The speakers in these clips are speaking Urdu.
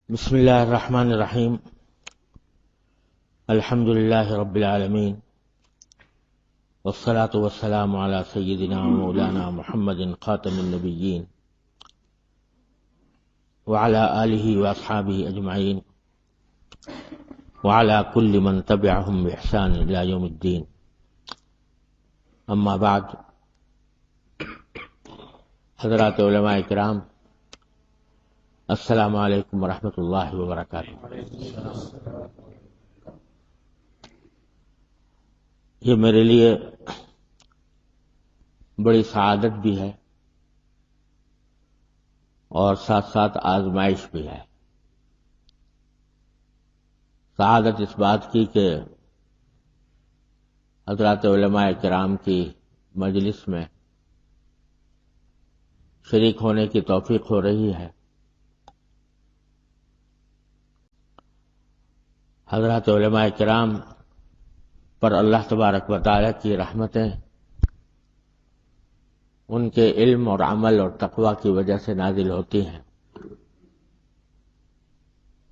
بسم اللہ الرحمن الرحیم الحمد للہ رب العالمین والصلاة والسلام علی سیدنا مولانا محمد خاتم النبیین وعلی آلہ واصحابہ اجمعین وعلی کل من تبعہم بإحسان الی یوم الدین. اما بعد، حضرات علماء کرام، السلام علیکم ورحمۃ اللہ وبرکاتہ. یہ میرے لیے بڑی سعادت بھی ہے اور ساتھ ساتھ آزمائش بھی ہے. سعادت اس بات کی کہ حضرات علماء کرام کی مجلس میں شریک ہونے کی توفیق ہو رہی ہے. حضرات علماء کرام پر اللہ تبارک و تعالی کی رحمتیں ان کے علم اور عمل اور تقوی کی وجہ سے نازل ہوتی ہیں،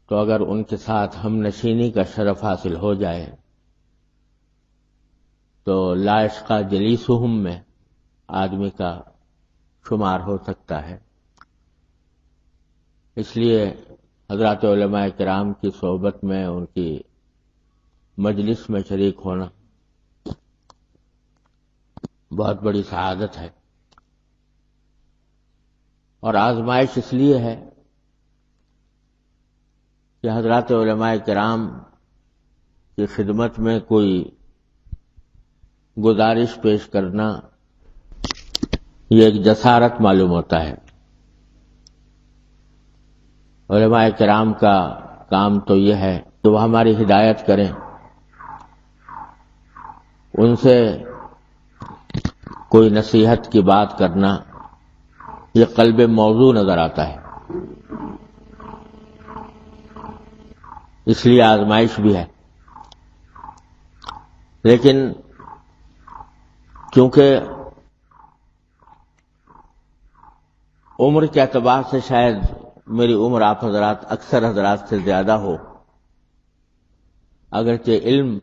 تو اگر ان کے ساتھ ہم نشینی کا شرف حاصل ہو جائے تو لا یشقی جلیسہم میں آدمی کا شمار ہو سکتا ہے. اس لیے حضرات علماء کرام کی صحبت میں، ان کی مجلس میں شریک ہونا بہت بڑی سعادت ہے. اور آزمائش اس لیے ہے کہ حضرات علماء کرام کی خدمت میں کوئی گزارش پیش کرنا یہ ایک جسارت معلوم ہوتا ہے. علماء کرام کا کام تو یہ ہے کہ وہ ہماری ہدایت کریں، ان سے کوئی نصیحت کی بات کرنا یہ قلب موضوع نظر آتا ہے. اس لیے آزمائش بھی ہے. لیکن چونکہ عمر کے اعتبار سے شاید میری عمر آپ حضرات اکثر حضرات سے زیادہ ہو، اگرچہ علم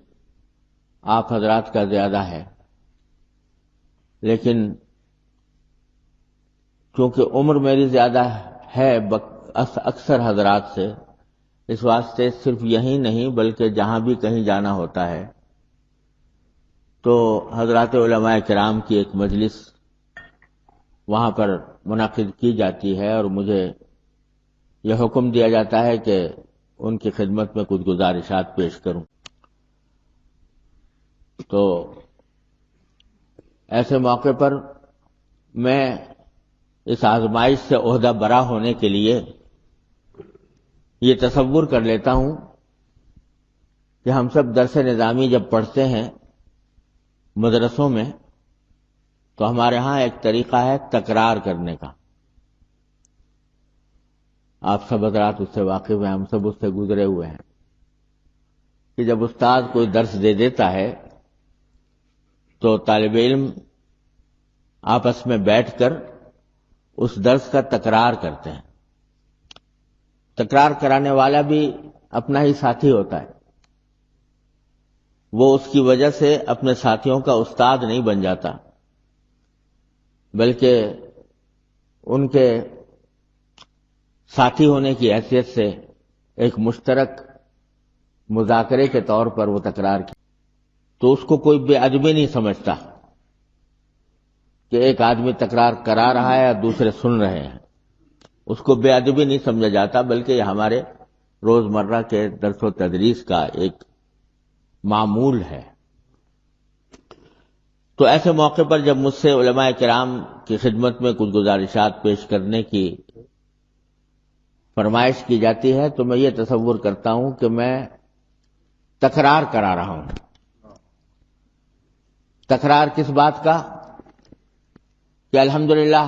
آپ حضرات کا زیادہ ہے، لیکن چونکہ عمر میری زیادہ ہے اکثر حضرات سے، اس واسطے صرف یہی نہیں بلکہ جہاں بھی کہیں جانا ہوتا ہے تو حضرات علماء کرام کی ایک مجلس وہاں پر منعقد کی جاتی ہے اور مجھے یہ حکم دیا جاتا ہے کہ ان کی خدمت میں کچھ گزارشات پیش کروں. تو ایسے موقع پر میں اس آزمائش سے عہدہ برا ہونے کے لیے یہ تصور کر لیتا ہوں کہ ہم سب درس نظامی جب پڑھتے ہیں مدرسوں میں تو ہمارے ہاں ایک طریقہ ہے تکرار کرنے کا. آپ سب حضرات اس سے واقف ہیں، ہم سب اس سے گزرے ہوئے ہیں کہ جب استاد کوئی درس دے دیتا ہے تو طالب علم آپس میں بیٹھ کر اس درس کا تکرار کرتے ہیں. تکرار کرانے والا بھی اپنا ہی ساتھی ہوتا ہے، وہ اس کی وجہ سے اپنے ساتھیوں کا استاد نہیں بن جاتا بلکہ ان کے ساتھی ہونے کی حیثیت سے ایک مشترک مذاکرے کے طور پر وہ تکرار کی. تو اس کو کوئی بے ادبی نہیں سمجھتا کہ ایک آدمی تکرار کرا رہا ہے اور دوسرے سن رہے ہیں. اس کو بے ادبی نہیں سمجھا جاتا بلکہ یہ ہمارے روزمرہ کے درس و تدریس کا ایک معمول ہے. تو ایسے موقع پر جب مجھ سے علماء کرام کی خدمت میں کچھ گزارشات پیش کرنے کی فرمائش کی جاتی ہے تو میں یہ تصور کرتا ہوں کہ میں تکرار کرا رہا ہوں. تکرار کس بات کا؟ کہ الحمدللہ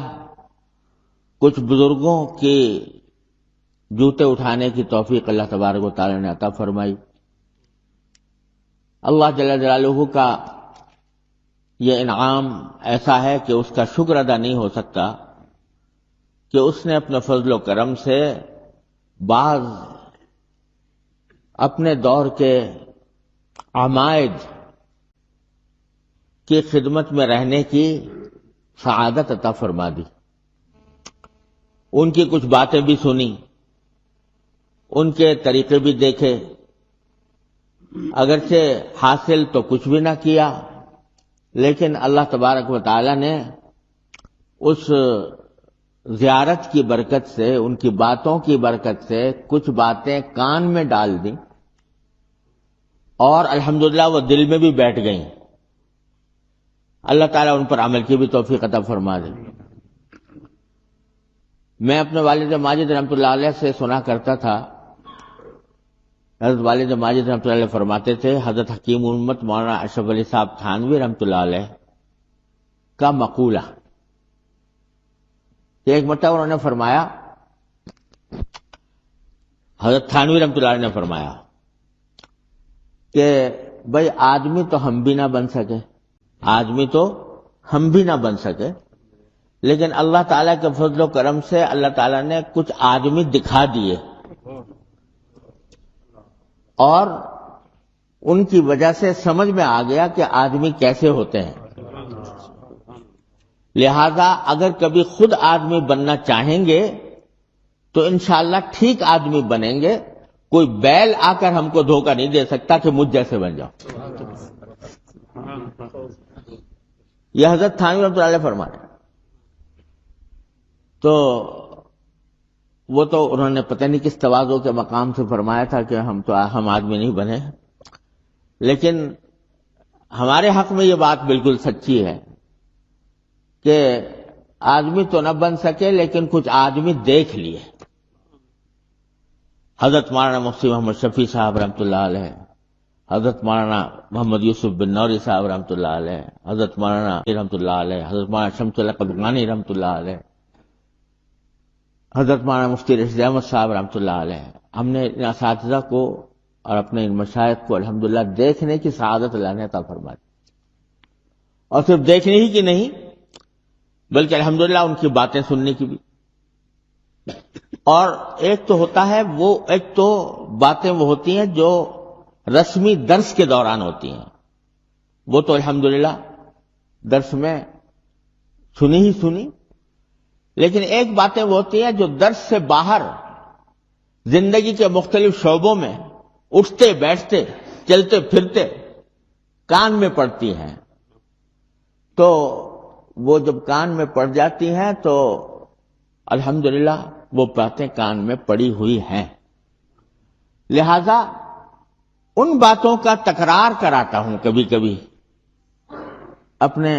کچھ بزرگوں کی جوتے اٹھانے کی توفیق اللہ تبارک و تعالی نے عطا فرمائی. اللہ جل جلالہ کا یہ انعام ایسا ہے کہ اس کا شکر ادا نہیں ہو سکتا کہ اس نے اپنے فضل و کرم سے بعض اپنے دور کے عمائد کی خدمت میں رہنے کی سعادت عطا فرما دی. ان کی کچھ باتیں بھی سنی، ان کے طریقے بھی دیکھے، اگرچہ حاصل تو کچھ بھی نہ کیا، لیکن اللہ تبارک و تعالی نے اس زیارت کی برکت سے، ان کی باتوں کی برکت سے کچھ باتیں کان میں ڈال دیں اور الحمدللہ وہ دل میں بھی بیٹھ گئیں. اللہ تعالیٰ ان پر عمل کی بھی توفیق عطا فرما دے. میں اپنے والد ماجد رحمۃ اللہ علیہ سے سنا کرتا تھا، حضرت والد ماجد رحمۃ اللہ علیہ فرماتے تھے، حضرت حکیم امت مولانا اشرف علی صاحب تھانوی رحمۃ اللہ علیہ کا مقولہ کہ ایک مرتبہ انہوں نے فرمایا، حضرت تھانوی رحمۃ اللہ علیہ نے فرمایا کہ بھائی آدمی تو ہم بھی نہ بن سکے، آدمی تو ہم بھی نہ بن سکے، لیکن اللہ تعالیٰ کے فضل و کرم سے اللہ تعالیٰ نے کچھ آدمی دکھا دیے اور ان کی وجہ سے سمجھ میں آ گیا کہ آدمی کیسے ہوتے ہیں. لہذا اگر کبھی خود آدمی بننا چاہیں گے تو انشاءاللہ ٹھیک آدمی بنیں گے. کوئی بیل آ کر ہم کو دھوکہ نہیں دے سکتا کہ مجھ جیسے بن جاؤ. یہ حضرت تھانوی رحمۃ اللہ علیہ فرماتے. تو وہ تو انہوں نے پتہ نہیں کس تواضع کے مقام سے فرمایا تھا کہ ہم آدمی نہیں بنے، لیکن ہمارے حق میں یہ بات بالکل سچی ہے کہ آدمی تو نہ بن سکے لیکن کچھ آدمی دیکھ لیے. حضرت مولانا مفتی محمد شفیع صاحب رحمۃ اللہ علیہ، حضرت مولانا محمد یوسف بن نوری صاحب رحمۃ اللہ علیہ، حضرت مولانا رحمۃ اللہ علیہ، حضرت مولانا شمس اللہ قدغانی رحمۃ اللہ علیہ، حضرت مولانا مفتی رشید احمد صاحب رحمۃ اللہ علیہ، ہم نے ان اساتذہ کو اور اپنے ان مشائخ کو الحمدللہ دیکھنے کی سعادت اللہ نے عطا فرما دی. اور صرف دیکھنے ہی کی نہیں بلکہ الحمدللہ ان کی باتیں سننے کی بھی. اور ایک تو ہوتا ہے ایک تو باتیں وہ ہوتی ہیں جو رسمی درس کے دوران ہوتی ہیں، وہ تو الحمدللہ درس میں سنی ہی سنی، لیکن ایک باتیں وہ ہوتی ہیں جو درس سے باہر زندگی کے مختلف شعبوں میں اٹھتے بیٹھتے چلتے پھرتے کان میں پڑتی ہیں. تو وہ جب کان میں پڑ جاتی ہیں تو الحمدللہ وہ باتیں کان میں پڑی ہوئی ہیں. لہذا ان باتوں کا تکرار کراتا ہوں کبھی کبھی اپنے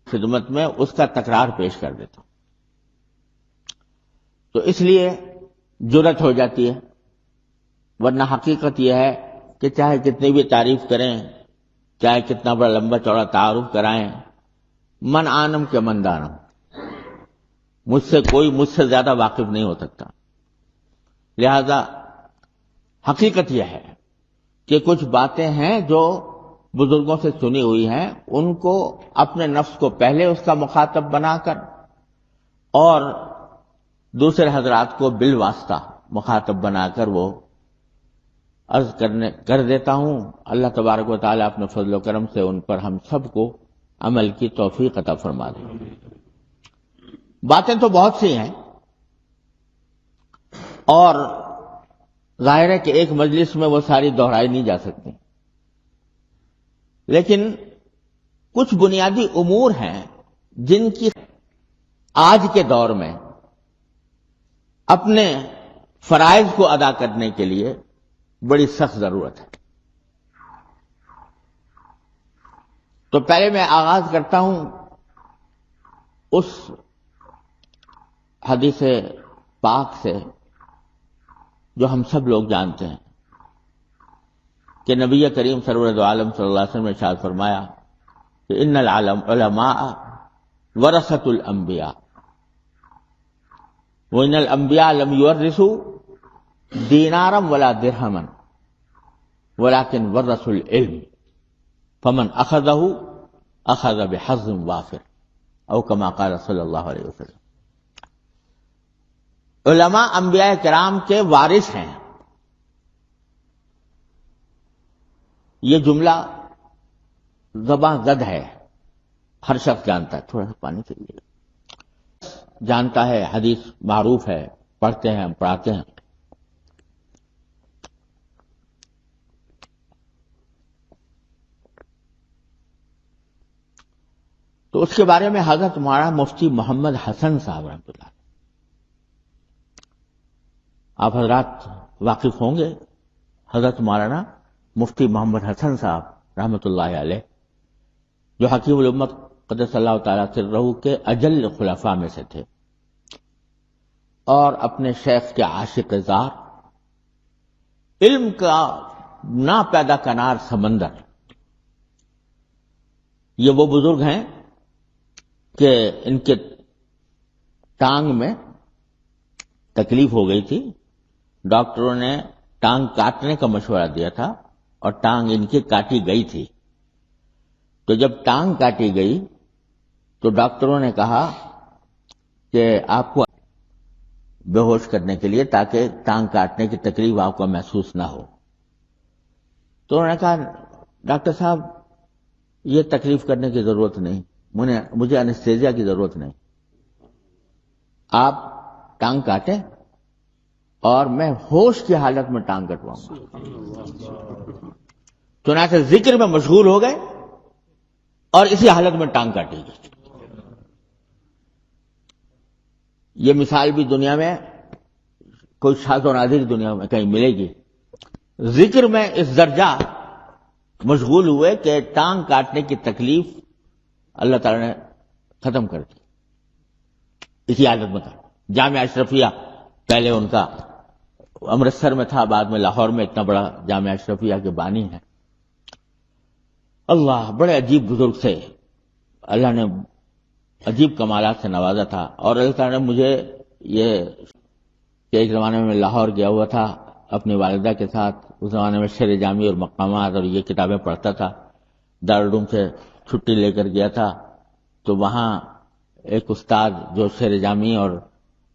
خدمت میں، اس کا تکرار پیش کر دیتا ہوں. تو اس لیے جرأت ہو جاتی ہے، ورنہ حقیقت یہ ہے کہ چاہے کتنی بھی تعریف کریں، چاہے کتنا بڑا لمبا چوڑا تعارف کرائیں، من عالم کے من دانم، مجھ سے زیادہ واقف نہیں ہو سکتا. لہذا حقیقت یہ ہے کہ کچھ باتیں ہیں جو بزرگوں سے سنی ہوئی ہیں، ان کو اپنے نفس کو پہلے اس کا مخاطب بنا کر اور دوسرے حضرات کو بالواسطہ مخاطب بنا کر وہ عرض کر دیتا ہوں. اللہ تبارک و تعالیٰ اپنے فضل و کرم سے ان پر ہم سب کو عمل کی توفیق عطا فرما دے. باتیں تو بہت سی ہیں اور ظاہر ہے کہ ایک مجلس میں وہ ساری دہرائی نہیں جا سکتی، لیکن کچھ بنیادی امور ہیں جن کی آج کے دور میں اپنے فرائض کو ادا کرنے کے لیے بڑی سخت ضرورت ہے. تو پہلے میں آغاز کرتا ہوں اس حدیث پاک سے جو ہم سب لوگ جانتے ہیں کہ نبی کریم سرور عالم صلی اللہ علیہ وسلم نے ارشاد فرمایا کہ ان العلماء ورثۃ الانبیاء وان الانبیاء لم یورثوا دینارا ولا درہما ولكن ورثوا العلم فمن اخذه اخذ بحظ وافر او كما قال صلی اللہ علیہ وسلم. علماء انبیاء کرام کے وارث ہیں، یہ جملہ زباں زد ہے، ہر شخص جانتا ہے. تھوڑا سا پانی چاہیے. جانتا ہے، حدیث معروف ہے، پڑھتے ہیں، پڑھاتے ہیں. تو اس کے بارے میں حضرت مولانا مفتی محمد حسن صاحب رحمۃ اللہ، آپ حضرات واقف ہوں گے. حضرت مولانا مفتی محمد حسن صاحب رحمۃ اللہ علیہ، جو حکیم الامت قدس اللہ تعالیٰ سرہ کے اجل خلفاء میں سے تھے، اور اپنے شیخ کے عاشق زار، علم کا نا پیدا کنار سمندر. یہ وہ بزرگ ہیں کہ ان کے ٹانگ میں تکلیف ہو گئی تھی. ڈاکٹروں نے ٹانگ کاٹنے کا مشورہ دیا تھا اور ٹانگ ان کی کاٹی گئی تھی. تو جب ٹانگ کاٹی گئی تو ڈاکٹروں نے کہا کہ آپ کو بے ہوش کرنے کے لیے، تاکہ ٹانگ کاٹنے کی تکلیف آپ کو محسوس نہ ہو. تو انہوں نے کہا ڈاکٹر صاحب یہ تکلیف کرنے کی ضرورت نہیں، مجھے انستھیزیا کی ضرورت نہیں، آپ ٹانگ کاٹیں اور میں ہوش کی حالت میں ٹانگ کٹواؤں گا. چنانچہ ذکر میں مشغول ہو گئے اور اسی حالت میں ٹانگ کاٹی گئی. یہ مثال بھی دنیا میں کوئی شاذ و نادر دنیا میں کہیں ملے گی. ذکر میں اس درجہ مشغول ہوئے کہ ٹانگ کاٹنے کی تکلیف اللہ تعالی نے ختم کر دی. اسی حالت میں تھا. جامعہ اشرفیہ پہلے ان کا امرتسر میں تھا، بعد میں لاہور میں اتنا بڑا جامعہ اشرفیہ کے بانی ہیں. اللہ بڑے عجیب بزرگ سے اللہ نے عجیب کمالات سے نوازا تھا. اور اللہ تعالیٰ نے مجھے یہ کہ ایک زمانے میں لاہور گیا ہوا تھا اپنی والدہ کے ساتھ. اس زمانے میں شعر جامی اور مقامات اور یہ کتابیں پڑھتا تھا. دارالعلوم سے چھٹی لے کر گیا تھا تو وہاں ایک استاد جو شعر جامی اور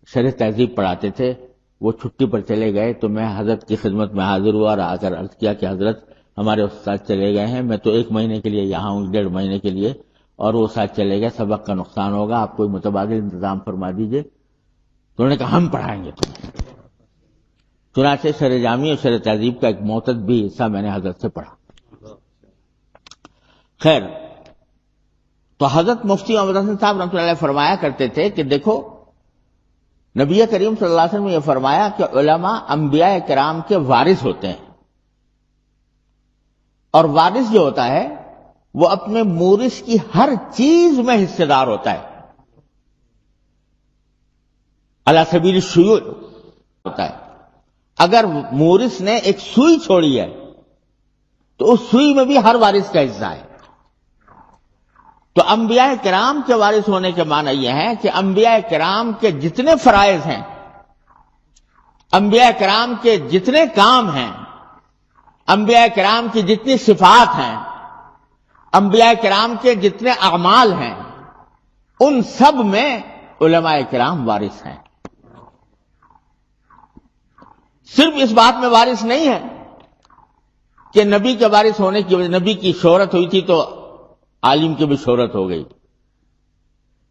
شرح تہذیب پڑھاتے تھے وہ چھٹی پر چلے گئے. تو میں حضرت کی خدمت میں حاضر ہوا اور آ کر عرض کیا کہ حضرت ہمارے استاد چلے گئے ہیں، میں تو 1 مہینے کے لیے یہاں ہوں، 1.5 مہینے کے لیے، اور وہ استاد چلے گئے، سبق کا نقصان ہوگا، آپ کوئی متبادل انتظام فرما دیجئے. تو انہوں نے کہا ہم پڑھائیں گے تمہیں. چنانچہ شرح جامی اور شرح تہذیب کا ایک معتد بھی حصہ میں نے حضرت سے پڑھا. خیر، تو حضرت مفتی محمد حسن صاحب رحمۃ اللہ علیہ فرمایا کرتے تھے کہ دیکھو نبی کریم صلی اللہ علیہ وسلم نے یہ فرمایا کہ علماء انبیاء کرام کے وارث ہوتے ہیں، اور وارث جو ہوتا ہے وہ اپنے مورث کی ہر چیز میں حصے دار ہوتا ہے. علی سبیل الشیوع ہوتا ہے. اگر مورث نے ایک سوئی چھوڑی ہے تو اس سوئی میں بھی ہر وارث کا حصہ ہے. تو انبیاء کرام کے وارث ہونے کے معنی یہ ہے کہ انبیاء کرام کے جتنے فرائض ہیں، انبیاء کرام کے جتنے کام ہیں، انبیاء کرام کی جتنی صفات ہیں، انبیاء کرام کے جتنے اعمال ہیں، ان سب میں علماء کرام وارث ہیں. صرف اس بات میں وارث نہیں ہے کہ نبی کے وارث ہونے کی وجہ، نبی کی شہرت ہوئی تھی تو عالم کی بھی شہرت ہو گئی.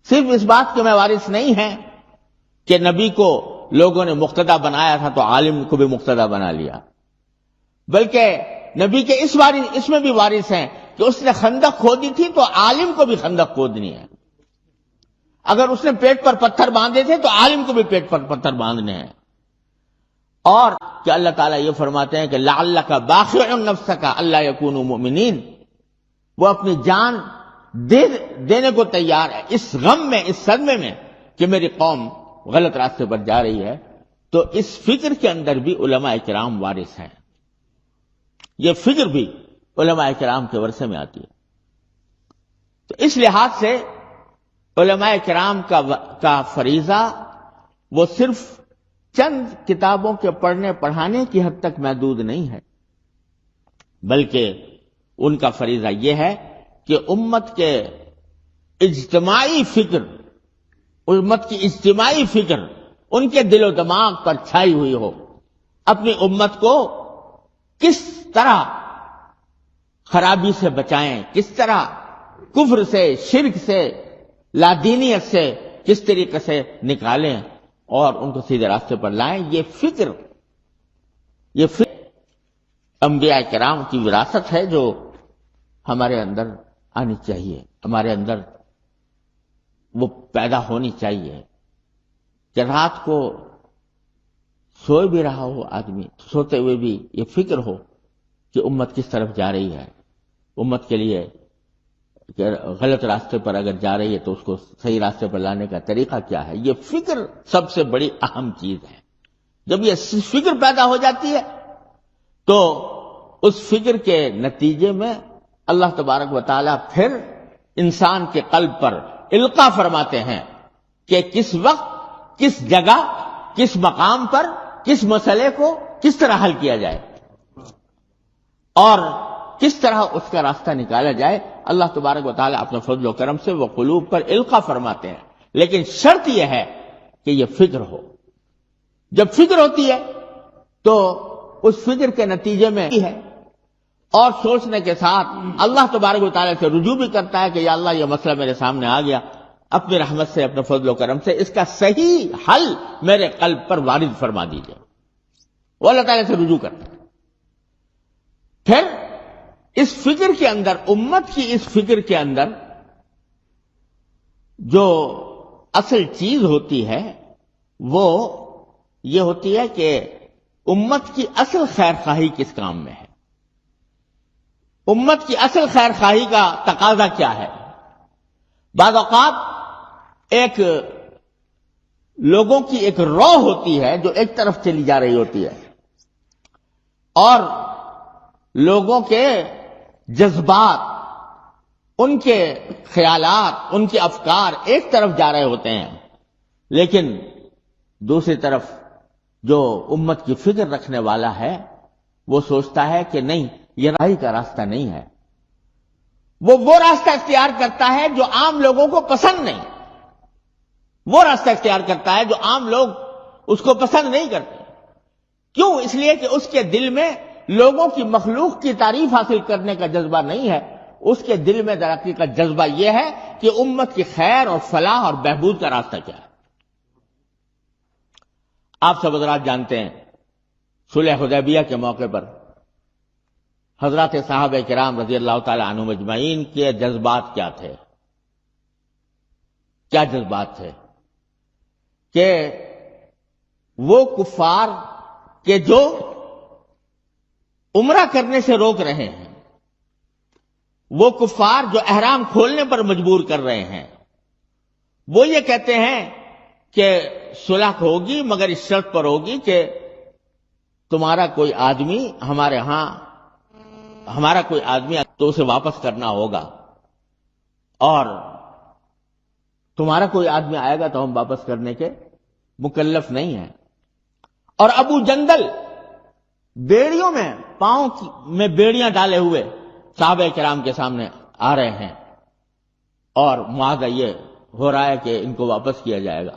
صرف اس بات کے میں وارث نہیں ہے کہ نبی کو لوگوں نے مقتدا بنایا تھا تو عالم کو بھی مقتدا بنا لیا، بلکہ نبی کے اس میں بھی وارث ہیں کہ اس نے خندق کھودی تھی تو عالم کو بھی خندق کھودنی ہے. اگر اس نے پیٹ پر پتھر باندھے تھے تو عالم کو بھی پیٹ پر پتھر باندھنے ہیں. اور کہ اللہ تعالیٰ یہ فرماتے ہیں کہ لعلک باخع نفسک الا یکونوا مؤمنین، وہ اپنی جان دینے کو تیار ہے اس غم میں، اس صدمے میں کہ میری قوم غلط راستے پر جا رہی ہے. تو اس فکر کے اندر بھی علماء کرام وارث ہیں. یہ فکر بھی علماء کرام کے ورثے میں آتی ہے. تو اس لحاظ سے علماء کرام کا فریضہ وہ صرف چند کتابوں کے پڑھنے پڑھانے کی حد تک محدود نہیں ہے، بلکہ ان کا فریضہ یہ ہے کہ امت کے اجتماعی فکر، امت کی اجتماعی فکر ان کے دل و دماغ پر چھائی ہوئی ہو. اپنی امت کو کس طرح خرابی سے بچائیں، کس طرح کفر سے، شرک سے، لادینیت سے کس طریقے سے نکالیں اور ان کو سیدھے راستے پر لائیں۔ یہ فکر انبیاء کرام کی وراثت ہے جو ہمارے اندر آنی چاہیے، ہمارے اندر وہ پیدا ہونی چاہیے کہ رات کو سوئے بھی رہا ہو آدمی، سوتے ہوئے بھی یہ فکر ہو کہ امت کس طرف جا رہی ہے، امت کے لیے کہ غلط راستے پر اگر جا رہی ہے تو اس کو صحیح راستے پر لانے کا طریقہ کیا ہے۔ یہ فکر سب سے بڑی اہم چیز ہے۔ جب یہ فکر پیدا ہو جاتی ہے تو اس فکر کے نتیجے میں اللہ تبارک و تعالی پھر انسان کے قلب پر القاء فرماتے ہیں کہ کس وقت، کس جگہ، کس مقام پر، کس مسئلے کو کس طرح حل کیا جائے اور کس طرح اس کا راستہ نکالا جائے۔ اللہ تبارک و تعالیٰ اپنے فضل و کرم سے وہ قلوب پر القاء فرماتے ہیں، لیکن شرط یہ ہے کہ یہ فکر ہو۔ جب فکر ہوتی ہے تو اس فکر کے نتیجے میں ہے اور سوچنے کے ساتھ اللہ تبارک و تعالیٰ سے رجوع بھی کرتا ہے کہ یا اللہ یہ مسئلہ میرے سامنے آ گیا، اپنی رحمت سے، اپنے فضل و کرم سے اس کا صحیح حل میرے قلب پر وارد فرما دیجیے۔ وہ اللہ تعالیٰ سے رجوع کرتا ہے۔ پھر اس فکر کے اندر، امت کی اس فکر کے اندر جو اصل چیز ہوتی ہے وہ یہ ہوتی ہے کہ امت کی اصل خیر خواہی کس کام میں ہے، امت کی اصل خیر خواہی کا تقاضا کیا ہے۔ بعض اوقات ایک لوگوں کی ایک رو ہوتی ہے جو ایک طرف چلی جا رہی ہوتی ہے اور لوگوں کے جذبات، ان کے خیالات، ان کے افکار ایک طرف جا رہے ہوتے ہیں، لیکن دوسری طرف جو امت کی فکر رکھنے والا ہے وہ سوچتا ہے کہ نہیں، یہ راہی کا راستہ نہیں ہے، وہ راستہ اختیار کرتا ہے جو عام لوگوں کو پسند نہیں، وہ راستہ اختیار کرتا ہے جو عام لوگ اس کو پسند نہیں کرتے۔ کیوں؟ اس لیے کہ اس کے دل میں لوگوں کی مخلوق کی تعریف حاصل کرنے کا جذبہ نہیں ہے، اس کے دل میں در حقیقت جذبہ یہ ہے کہ امت کی خیر اور فلاح اور بہبود کا راستہ کیا ہے۔ آپ سب حضرات جانتے ہیں صلح حدیبیہ کے موقع پر حضرات صحابہ کرام رضی اللہ تعالی عنہم اجمعین کے جذبات کیا تھے، کیا جذبات تھے کہ وہ کفار کہ جو عمرہ کرنے سے روک رہے ہیں، وہ کفار جو احرام کھولنے پر مجبور کر رہے ہیں، وہ یہ کہتے ہیں کہ صلح ہوگی مگر اس شرط پر ہوگی کہ تمہارا کوئی آدمی ہمارے ہاں، ہمارا کوئی آدمی تو اسے واپس کرنا ہوگا، اور تمہارا کوئی آدمی آئے گا تو ہم واپس کرنے کے مکلف نہیں ہیں۔ اور ابو جندل بیڑیوں میں، پاؤں میں بیڑیاں ڈالے ہوئے صحابہ کرام کے سامنے آ رہے ہیں اور معاہدہ یہ ہو رہا ہے کہ ان کو واپس کیا جائے گا۔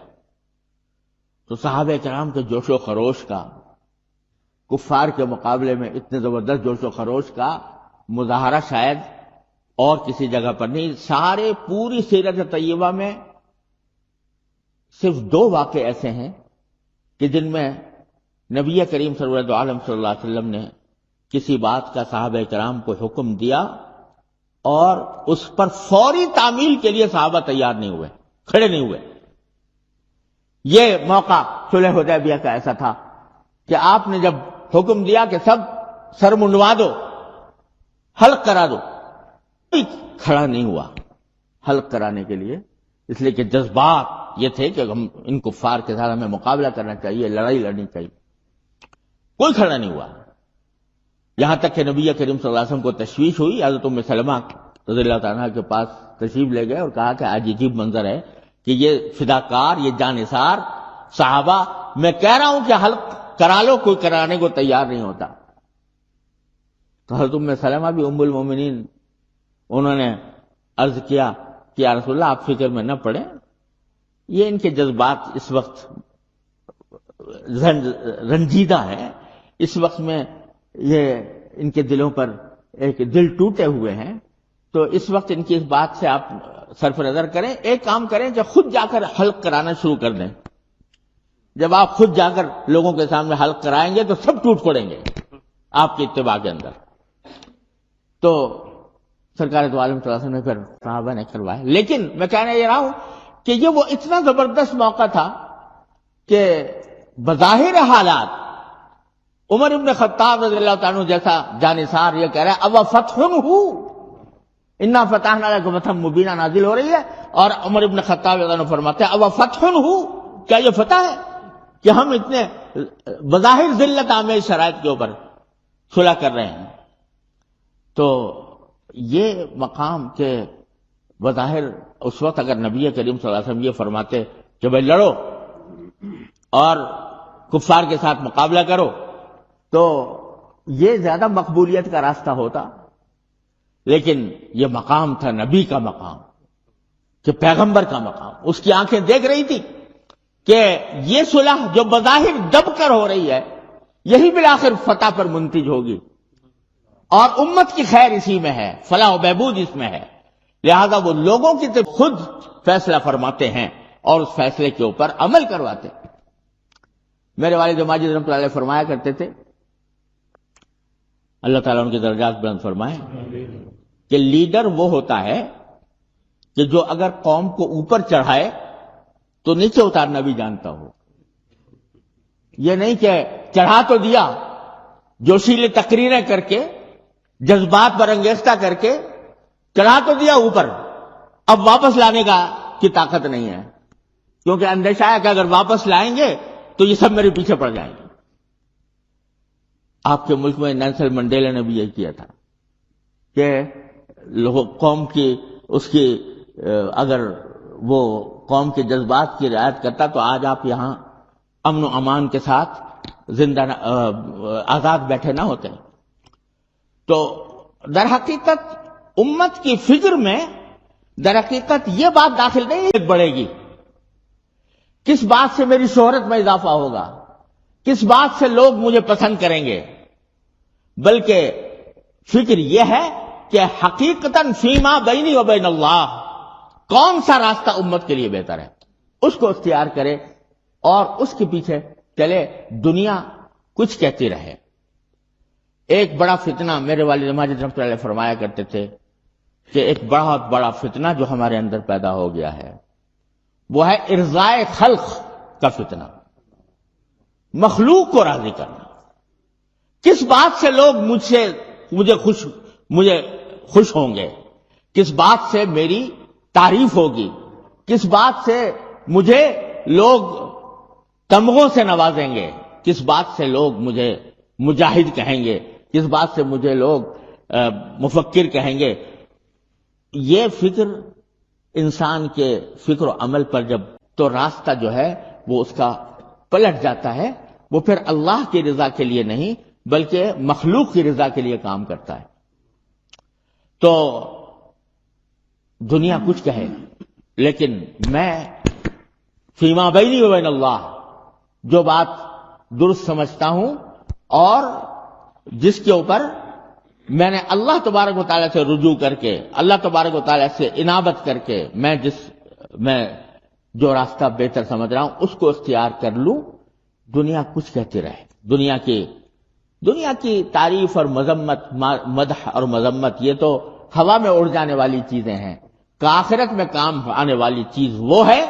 تو صحابہ کرام کے جوش و خروش کا، کفار کے مقابلے میں اتنے زبردست جوش و خروش کا مظاہرہ شاید اور کسی جگہ پر نہیں۔ سارے پوری سیرت طیبہ میں صرف 2 واقعے ایسے ہیں کہ جن میں نبی کریم سرور عالم صلی اللہ علیہ وسلم نے کسی بات کا صحابہ کرام کو حکم دیا اور اس پر فوری تعمیل کے لیے صحابہ تیار نہیں ہوئے، کھڑے نہیں ہوئے۔ یہ موقع صلح حدیبیہ کا ایسا تھا کہ آپ نے جب حکم دیا کہ سب سر منڈوا دو، حلق کرا دو، کوئی کھڑا نہیں ہوا حلق کرانے کے لیے، اس لیے کہ جذبات یہ تھے کہ ہم ان کفار کے ساتھ ہمیں مقابلہ کرنا چاہیے، لڑائی لڑنی چاہیے۔ کوئی کھڑا نہیں ہوا، یہاں تک کہ نبی کریم صلی اللہ علیہ وسلم کو تشویش ہوئی، حضرت ام سلمہ رضی اللہ تعالیٰ کے پاس تشریف لے گئے اور کہا کہ آج عجیب منظر ہے کہ یہ فداکار، یہ جانثار صحابہ، میں کہہ رہا ہوں کہ حلق کرا لو، کوئی کرانے کو تیار نہیں ہوتا۔ تو حضرت ام سلمہ بھی ام المومنین، انہوں نے عرض کیا کہ یا رسول اللہ آپ فکر میں نہ پڑیں، یہ ان کے جذبات اس وقت رنجیدہ ہیں، اس وقت میں یہ ان کے دلوں پر ایک دل ٹوٹے ہوئے ہیں، تو اس وقت ان کی اس بات سے آپ صرف نظر کریں. ایک کام کریں کہ خود جا کر حلق کرانا شروع کر دیں. جب آپ خود جا کر لوگوں کے سامنے حلق کرائیں گے تو سب ٹوٹ پڑیں گے آپ کی اتباع کے اندر. تو سرکار دو عالم صلی اللہ علیہ وسلم نے پھر صحابہ نے کروایا. لیکن میں کہنا یہ رہا ہوں کہ یہ وہ اتنا زبردست موقع تھا کہ بظاہر حالات عمر ابن خطاب رضی اللہ تعالیٰ عنہ جیسا جانثار یہ کہہ رہا ہے اب فتح ہو انا فتحنا لک فتحا مبینا نازل ہو رہی ہے، اور عمر ابن خطاب رضی اللہ عنہ فرماتے ہیں اب فتح ہو، کیا یہ فتح ہے کہ ہم اتنے بظاہر ذلت آمیز شرائط کے اوپر صلح کر رہے ہیں. تو یہ مقام کہ بظاہر اس وقت اگر نبی کریم صلی اللہ علیہ وسلم یہ فرماتے کہ بھائی لڑو اور کفار کے ساتھ مقابلہ کرو، تو یہ زیادہ مقبولیت کا راستہ ہوتا. لیکن یہ مقام تھا نبی کا مقام، کہ پیغمبر کا مقام. اس کی آنکھیں دیکھ رہی تھی کہ یہ صلح جو بظاہر دب کر ہو رہی ہے یہی بالآخر فتح پر منتج ہوگی، اور امت کی خیر اسی میں ہے، فلاح و بہبود اس میں ہے. لہذا وہ لوگوں کی طرف خود فیصلہ فرماتے ہیں اور اس فیصلے کے اوپر عمل کرواتے ہیں. میرے والد ماجد رحمۃ اللہ علیہ فرمایا کرتے تھے، اللہ تعالیٰ ان کے درجات بلند فرمائے، کہ لیڈر وہ ہوتا ہے کہ جو اگر قوم کو اوپر چڑھائے تو نیچے اتارنا بھی جانتا ہو. یہ نہیں کہ چڑھا تو دیا، جوشیلے تقریریں کر کے، جذبات پر انگیختہ کر کے چڑھا تو دیا اوپر، اب واپس لانے کی طاقت نہیں ہے، کیونکہ اندیشہ ہے کہ اگر واپس لائیں گے تو یہ سب میرے پیچھے پڑ جائیں گے. آپ کے ملک میں نیلسن منڈیلا نے بھی یہی کیا تھا کہ قوم کی اس کی اگر وہ قوم کے جذبات کی رعایت کرتا تو آج آپ یہاں امن و امان کے ساتھ زندہ آزاد بیٹھے نہ ہوتے. تو در حقیقت امت کی فکر میں در حقیقت یہ بات داخل نہیں بڑھے گی کس بات سے میری شہرت میں اضافہ ہوگا، کس بات سے لوگ مجھے پسند کریں گے، بلکہ فکر یہ ہے کہ حقیقتاً فیما بینی و بین اللہ کون سا راستہ امت کے لیے بہتر ہے اس کو اختیار کرے اور اس کے پیچھے چلے، دنیا کچھ کہتی رہے. ایک بڑا فتنہ میرے والد ماجد رحمۃ اللہ علیہ فرمایا کرتے تھے کہ ایک بہت بڑا فتنہ جو ہمارے اندر پیدا ہو گیا ہے وہ ہے ارضائے خلق کا فتنہ، مخلوق کو راضی کرنا. کس بات سے لوگ مجھے خوش ہوں گے، کس بات سے میری تعریف ہوگی، کس بات سے مجھے لوگ تمغوں سے نوازیں گے، کس بات سے لوگ مجھے مجاہد کہیں گے، کس بات سے مجھے لوگ مفکر کہیں گے. یہ فکر انسان کے فکر و عمل پر جب تو راستہ جو ہے وہ اس کا پلٹ جاتا ہے، وہ پھر اللہ کی رضا کے لیے نہیں بلکہ مخلوق کی رضا کے لیے کام کرتا ہے. تو دنیا کچھ کہے لیکن میں فیما بینی و بین اللہ جو بات درست سمجھتا ہوں اور جس کے اوپر میں نے اللہ تبارک و تعالیٰ سے رجوع کر کے، اللہ تبارک و تعالیٰ سے انابت کر کے میں جو راستہ بہتر سمجھ رہا ہوں اس کو اختیار کر لوں. دنیا کچھ کہتی رہے، دنیا کی تعریف اور مذمت، مدح اور مذمت یہ تو ہوا میں اڑ جانے والی چیزیں ہیں. آخرت میں کام آنے والی چیز وہ ہے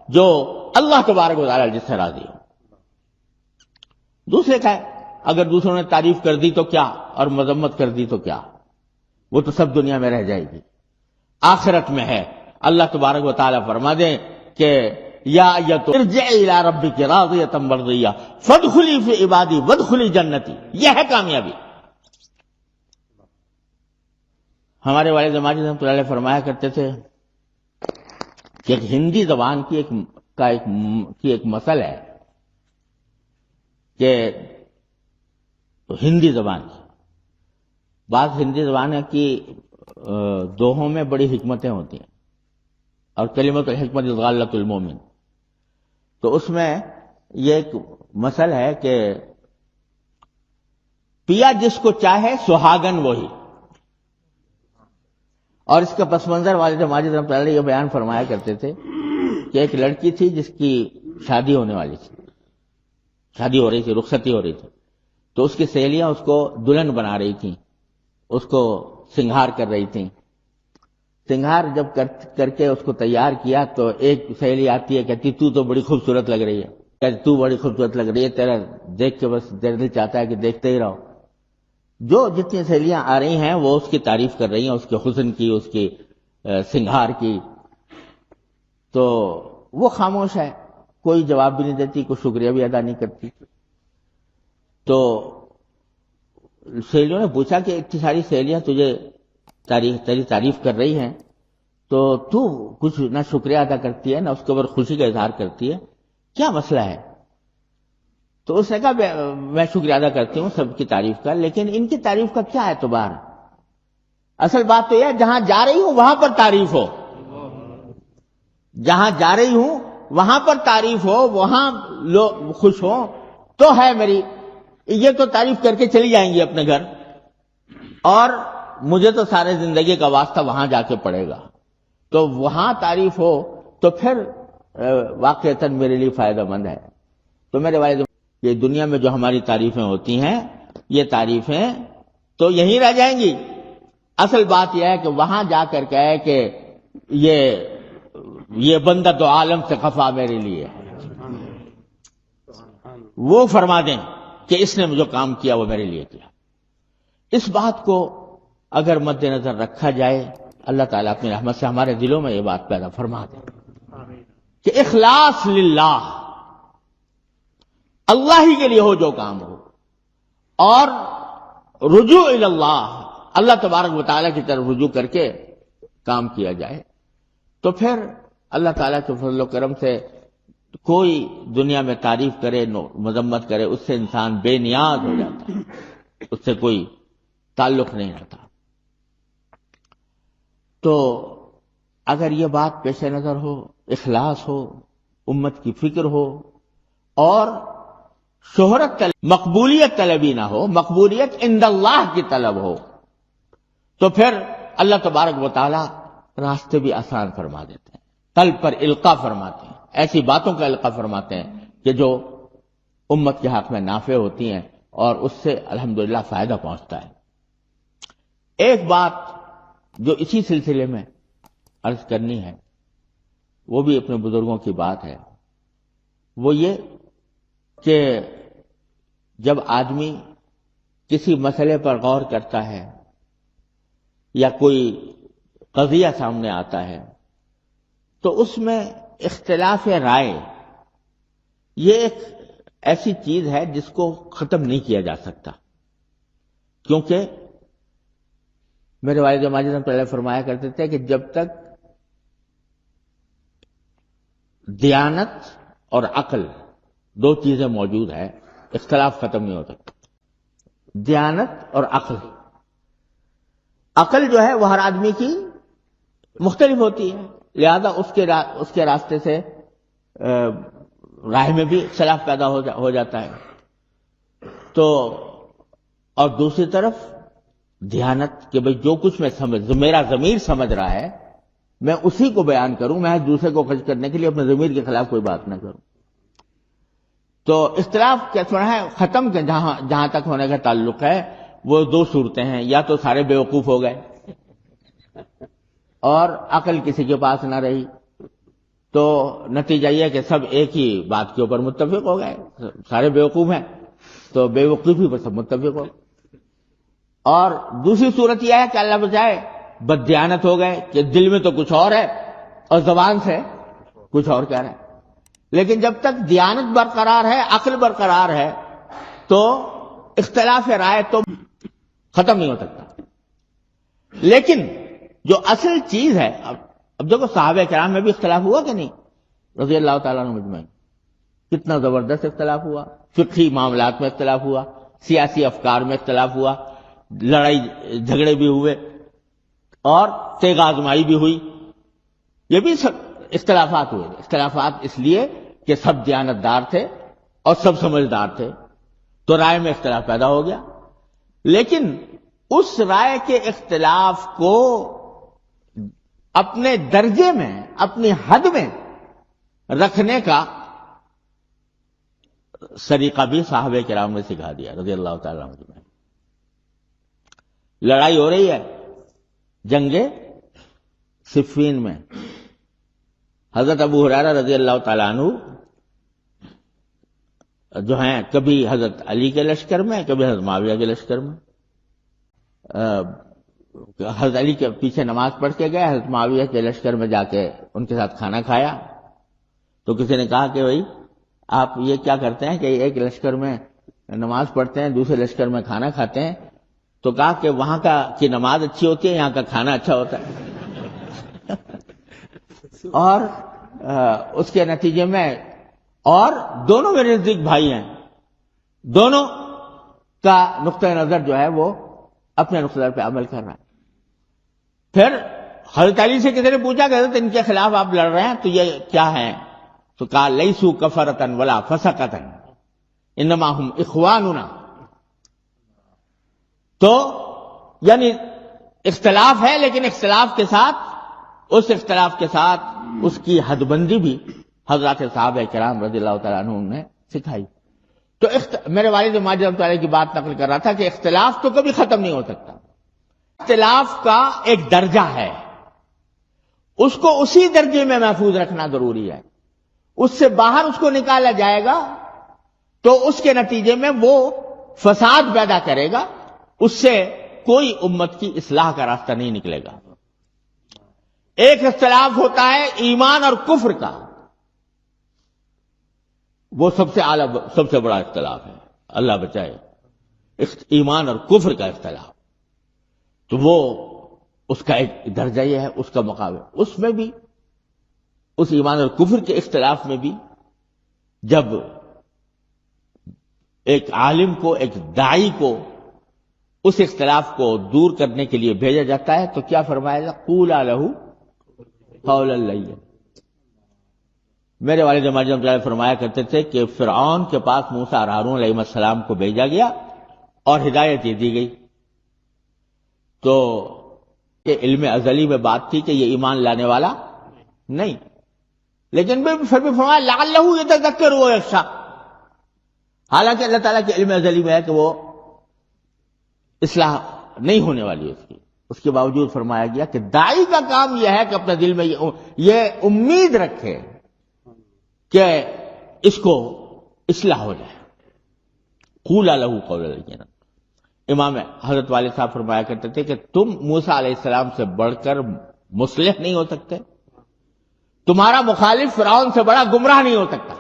جو اللہ تبارک و تعالیٰ جس سے راضی ہو. دوسرے کا ہے اگر دوسروں نے تعریف کر دی تو کیا اور مذمت کر دی تو کیا، وہ تو سب دنیا میں رہ جائے گی. آخرت میں ہے اللہ تبارک و تعالیٰ فرما دیں کہ یا ارجعی الی ربک راضیۃ مرضیہ فادخلی فی عبادی وادخلی جنتی. یہ ہے کامیابی. ہمارے والد ماجد رحمۃ اللہ علیہ فرمایا کرتے تھے کہ ایک ہندی زبان کی ایک مثل ہے کہ ہندی زبان کی بعض ہندی زبان کی دوہوں میں بڑی حکمتیں ہوتی ہیں اور کلمۃ الحکمت غالۃ المومن. تو اس میں یہ ایک مثل ہے کہ پیا جس کو چاہے سہاگن وہی. اور اس کا پس منظر والد ماجد رحمۃ اللہ علیہ یہ بیان فرمایا کرتے تھے کہ ایک لڑکی تھی جس کی شادی ہونے والی تھی، شادی ہو رہی تھی، رخصتی ہو رہی تھی، تو اس کی سہیلیاں اس کو دلہن بنا رہی تھیں، اس کو سنگھار کر رہی تھیں۔ سنگھار جب کر کے اس کو تیار کیا تو ایک سہیلی آتی ہے، کہتی تو تو بڑی خوبصورت لگ رہی ہے، کہتی تو بڑی خوبصورت لگ رہی ہے، تیرا دیکھ کے بس تیرا دل چاہتا ہے کہ دیکھتے ہی رہو۔ جو جتنی سہیلیاں آ رہی ہیں وہ اس کی تعریف کر رہی ہیں، اس کے حسن کی، اس کی سنگھار کی، تو وہ خاموش ہے، کوئی جواب بھی نہیں دیتی، کوئی شکریہ بھی ادا نہیں کرتی۔ تو سہیلیوں نے پوچھا کہ اتنی ساری سہیلیاں تجھے تیری تعریف کر رہی ہیں تو تو کچھ نہ شکریہ ادا کرتی ہے نہ اس کے اوپر خوشی کا اظہار کرتی ہے، کیا مسئلہ ہے؟ تو اس نے کہا میں شکریہ ادا کرتی ہوں سب کی تعریف کا، لیکن ان کی تعریف کا کیا اعتبار؟ اصل بات تو یہ ہے جہاں جا رہی ہوں وہاں پر تعریف ہو، جہاں جا رہی ہوں وہاں پر تعریف ہو، وہاں لوگ خوش ہوں تو ہے میری۔ یہ تو تعریف کر کے چلی جائیں گی اپنے گھر، اور مجھے تو سارے زندگی کا واسطہ وہاں جا کے پڑے گا، تو وہاں تعریف ہو تو پھر واقعتاً میرے لیے فائدہ مند ہے۔ تو میرے والد، یہ دنیا میں جو ہماری تعریفیں ہوتی ہیں یہ تعریفیں تو یہیں رہ جائیں گی، اصل بات یہ ہے کہ وہاں جا کر کہے کہ یہ بندہ تو عالم سے خفا میرے لیے، وہ فرما دیں کہ اس نے جو کام کیا وہ میرے لیے کیا۔ اس بات کو اگر مد نظر رکھا جائے، اللہ تعالیٰ اپنی رحمت سے ہمارے دلوں میں یہ بات پیدا فرما دے کہ اخلاص للہ، اللہ ہی کے لیے ہو جو کام ہو، اور رجوع اللہ، اللہ تبارک و تعالیٰ کی طرف رجوع کر کے کام کیا جائے، تو پھر اللہ تعالیٰ کے فضل و کرم سے کوئی دنیا میں تعریف کرے مذمت کرے، اس سے انسان بے نیاز ہو جاتا ہے، اس سے کوئی تعلق نہیں رہتا۔ تو اگر یہ بات پیش نظر ہو، اخلاص ہو، امت کی فکر ہو، اور شہرت مقبولیت طلبی نہ ہو، مقبولیت عند اللہ کی طلب ہو، تو پھر اللہ تبارک و تعالی راستے بھی آسان فرما دیتے ہیں، قلب پر القاء فرماتے ہیں، ایسی باتوں کا القاء فرماتے ہیں کہ جو امت کے حق میں نافع ہوتی ہیں اور اس سے الحمدللہ فائدہ پہنچتا ہے۔ ایک بات جو اسی سلسلے میں عرض کرنی ہے، وہ بھی اپنے بزرگوں کی بات ہے، وہ یہ کہ جب آدمی کسی مسئلے پر غور کرتا ہے یا کوئی قضیہ سامنے آتا ہے تو اس میں اختلاف رائے یہ ایک ایسی چیز ہے جس کو ختم نہیں کیا جا سکتا، کیونکہ میرے والد ماجد رحمۃ اللہ فرمایا کرتے تھے کہ جب تک دیانت اور عقل دو چیزیں موجود ہیں اختلاف ختم نہیں ہو سکتا۔ دیانت اور عقل جو ہے وہ ہر آدمی کی مختلف ہوتی ہے، لہذا اس کے راستے سے راہ میں بھی اختلاف پیدا ہو جاتا ہے۔ تو اور دوسری طرف دیانت کہ بھئی جو کچھ میرا ضمیر سمجھ رہا ہے میں اسی کو بیان کروں، میں دوسرے کو خرچ کرنے کے لیے اپنے ضمیر کے خلاف کوئی بات نہ کروں۔ تو اختلاف کیا ہے ختم کے جہاں تک ہونے کا تعلق ہے وہ دو صورتیں ہیں، یا تو سارے بیوقوف ہو گئے اور عقل کسی کے پاس نہ رہی، تو نتیجہ یہ کہ سب ایک ہی بات کے اوپر متفق ہو گئے، سارے بیوقوف ہیں تو بیوقوفی پر سب متفق ہو گئے۔ اور دوسری صورت یہ ہے کہ اللہ بچائے بددیانت ہو گئے کہ دل میں تو کچھ اور ہے اور زبان سے کچھ اور کہہ رہے ہیں، لیکن جب تک دیانت برقرار ہے، عقل برقرار ہے، تو اختلاف رائے تو ختم نہیں ہو سکتا۔ لیکن جو اصل چیز ہے، اب دیکھو صحابہ کرام میں بھی اختلاف ہوا کہ نہیں، رضی اللہ تعالیٰ عنہ مجمعین، کتنا زبردست اختلاف ہوا، فقہی معاملات میں اختلاف ہوا، سیاسی افکار میں اختلاف ہوا، لڑائی جھگڑے بھی ہوئے اور تیغ آزمائی بھی ہوئی، یہ بھی سب اختلافات ہوئے۔ اختلافات اس لیے کہ سب دیانتدار تھے اور سب سمجھدار تھے، تو رائے میں اختلاف پیدا ہو گیا، لیکن اس رائے کے اختلاف کو اپنے درجے میں، اپنی حد میں رکھنے کا طریقہ بھی صحابہ کرام نے سکھا دیا رضی اللہ تعالیٰ عنہ۔ لڑائی ہو رہی ہے جنگ صفین میں، حضرت ابو ہریرہ رضی اللہ تعالیٰ عنہ جو ہیں کبھی حضرت علی کے لشکر میں، کبھی حضرت معاویہ کے لشکر میں، حضرت علی کے پیچھے نماز پڑھ کے گئے، حضرت معاویہ کے لشکر میں جا کے ان کے ساتھ کھانا کھایا۔ تو کسی نے کہا کہ بھائی آپ یہ کیا کرتے ہیں کہ ایک لشکر میں نماز پڑھتے ہیں، دوسرے لشکر میں کھانا کھاتے ہیں؟ تو کہا کہ وہاں کی نماز اچھی ہوتی ہے، یہاں کا کھانا اچھا ہوتا ہے۔ اور اس کے نتیجے میں، اور دونوں میرے نزدیک بھائی ہیں، دونوں کا نقطہ نظر جو ہے وہ اپنے نقطہ نظر پہ عمل کر رہا ہے۔ پھر حضرت علی سے کسی نے پوچھا کہ حضرت ان کے خلاف آپ لڑ رہے ہیں تو یہ کیا ہے؟ تو کہا لیسو کفرتن ولا فسقتن انما ہم اخواننا۔ تو یعنی اختلاف ہے، لیکن اختلاف کے ساتھ، اس اختلاف کے ساتھ اس کی حد بندی بھی حضرات صحابہ کرام رضی اللہ تعالیٰ عنہ نے سکھائی۔ تو میرے والد ماجد رحمۃ اللہ کی بات نقل کر رہا تھا کہ اختلاف تو کبھی ختم نہیں ہو سکتا، اختلاف کا ایک درجہ ہے، اس کو اسی درجے میں محفوظ رکھنا ضروری ہے۔ اس سے باہر اس کو نکالا جائے گا تو اس کے نتیجے میں وہ فساد پیدا کرے گا، اس سے کوئی امت کی اصلاح کا راستہ نہیں نکلے گا۔ ایک اختلاف ہوتا ہے ایمان اور کفر کا، وہ سب سے اعلیٰ، سب سے بڑا اختلاف ہے، اللہ بچائے، ایمان اور کفر کا اختلاف۔ تو وہ اس کا ایک درجہ یہ ہے، اس کا مقابلہ، اس میں بھی، اس ایمان اور کفر کے اختلاف میں بھی جب ایک عالم کو، ایک داعی کو اس اختلاف کو دور کرنے کے لیے بھیجا جاتا ہے تو کیا فرمایا جاتا؟ قولا لہ قولا لینا۔ میرے والد ماجد رحمۃ اللہ فرمایا کرتے تھے کہ فرعون کے پاس موسیٰ اور ہارون علیہ السلام کو بھیجا گیا اور ہدایت یہ دی گئی، تو کہ علم ازلی میں بات تھی کہ یہ ایمان لانے والا نہیں، لیکن پھر بھی فرمایا لعلہ یتذکر ویخشی، حالانکہ اللہ تعالیٰ کے علم ازلی میں ہے کہ وہ اصلاح نہیں ہونے والی ہے اس کے باوجود فرمایا گیا کہ داعی کا کام یہ ہے کہ اپنے دل میں یہ امید رکھے کہ اس کو اصلاح ہو جائے۔ قولا لہ قولا لینا۔ امام حضرت والد صاحب فرمایا کرتے تھے کہ تم موسیٰ علیہ السلام سے بڑھ کر مصلح نہیں ہو سکتے، تمہارا مخالف فرعون سے بڑا گمراہ نہیں ہو سکتا۔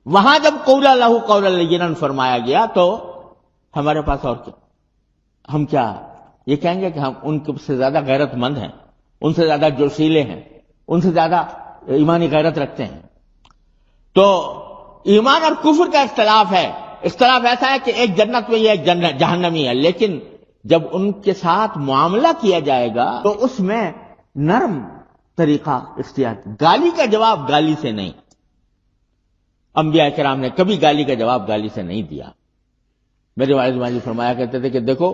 وہاں جب قولا لہ قولا لینا فرمایا گیا تو ہمارے پاس اور کیا، ہم کیا یہ کہیں گے کہ ہم ان سے زیادہ غیرت مند ہیں، ان سے زیادہ جوشیلے ہیں، ان سے زیادہ ایمانی غیرت رکھتے ہیں؟ تو ایمان اور کفر کا اختلاف ہے، اختلاف ایسا ہے کہ ایک جنت میں ایک جہنمی ہے، لیکن جب ان کے ساتھ معاملہ کیا جائے گا تو اس میں نرم طریقہ اختیار، گالی کا جواب گالی سے نہیں۔ انبیاء کرام نے کبھی گالی کا جواب گالی سے نہیں دیا۔ میرے والد ماجد فرمایا کرتے تھے کہ دیکھو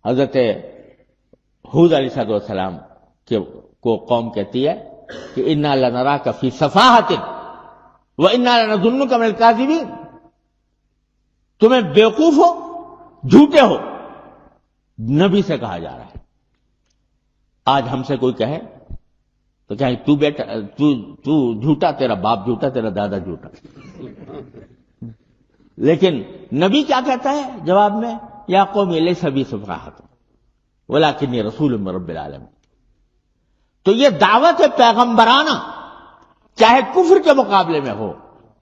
حضرت ہود علیہ السلام کو قوم کہتی ہے کہ انا لنراک فی صفاحۃ وانا لنظنک من الکاذبین، تمہیں بیوقوف ہو، جھوٹے ہو، نبی سے کہا جا رہا ہے۔ آج ہم سے کوئی کہے تو کہیں تو بیٹا تو جھوٹا، تیرا باپ جھوٹا، تیرا دادا جھوٹا، لیکن نبی کیا کہتا ہے جواب میں؟ یا قوم لیس بی صفاحۃ ولکنی رسول من رب العالمین۔ تو یہ دعوت پیغمبرانہ، چاہے کفر کے مقابلے میں ہو،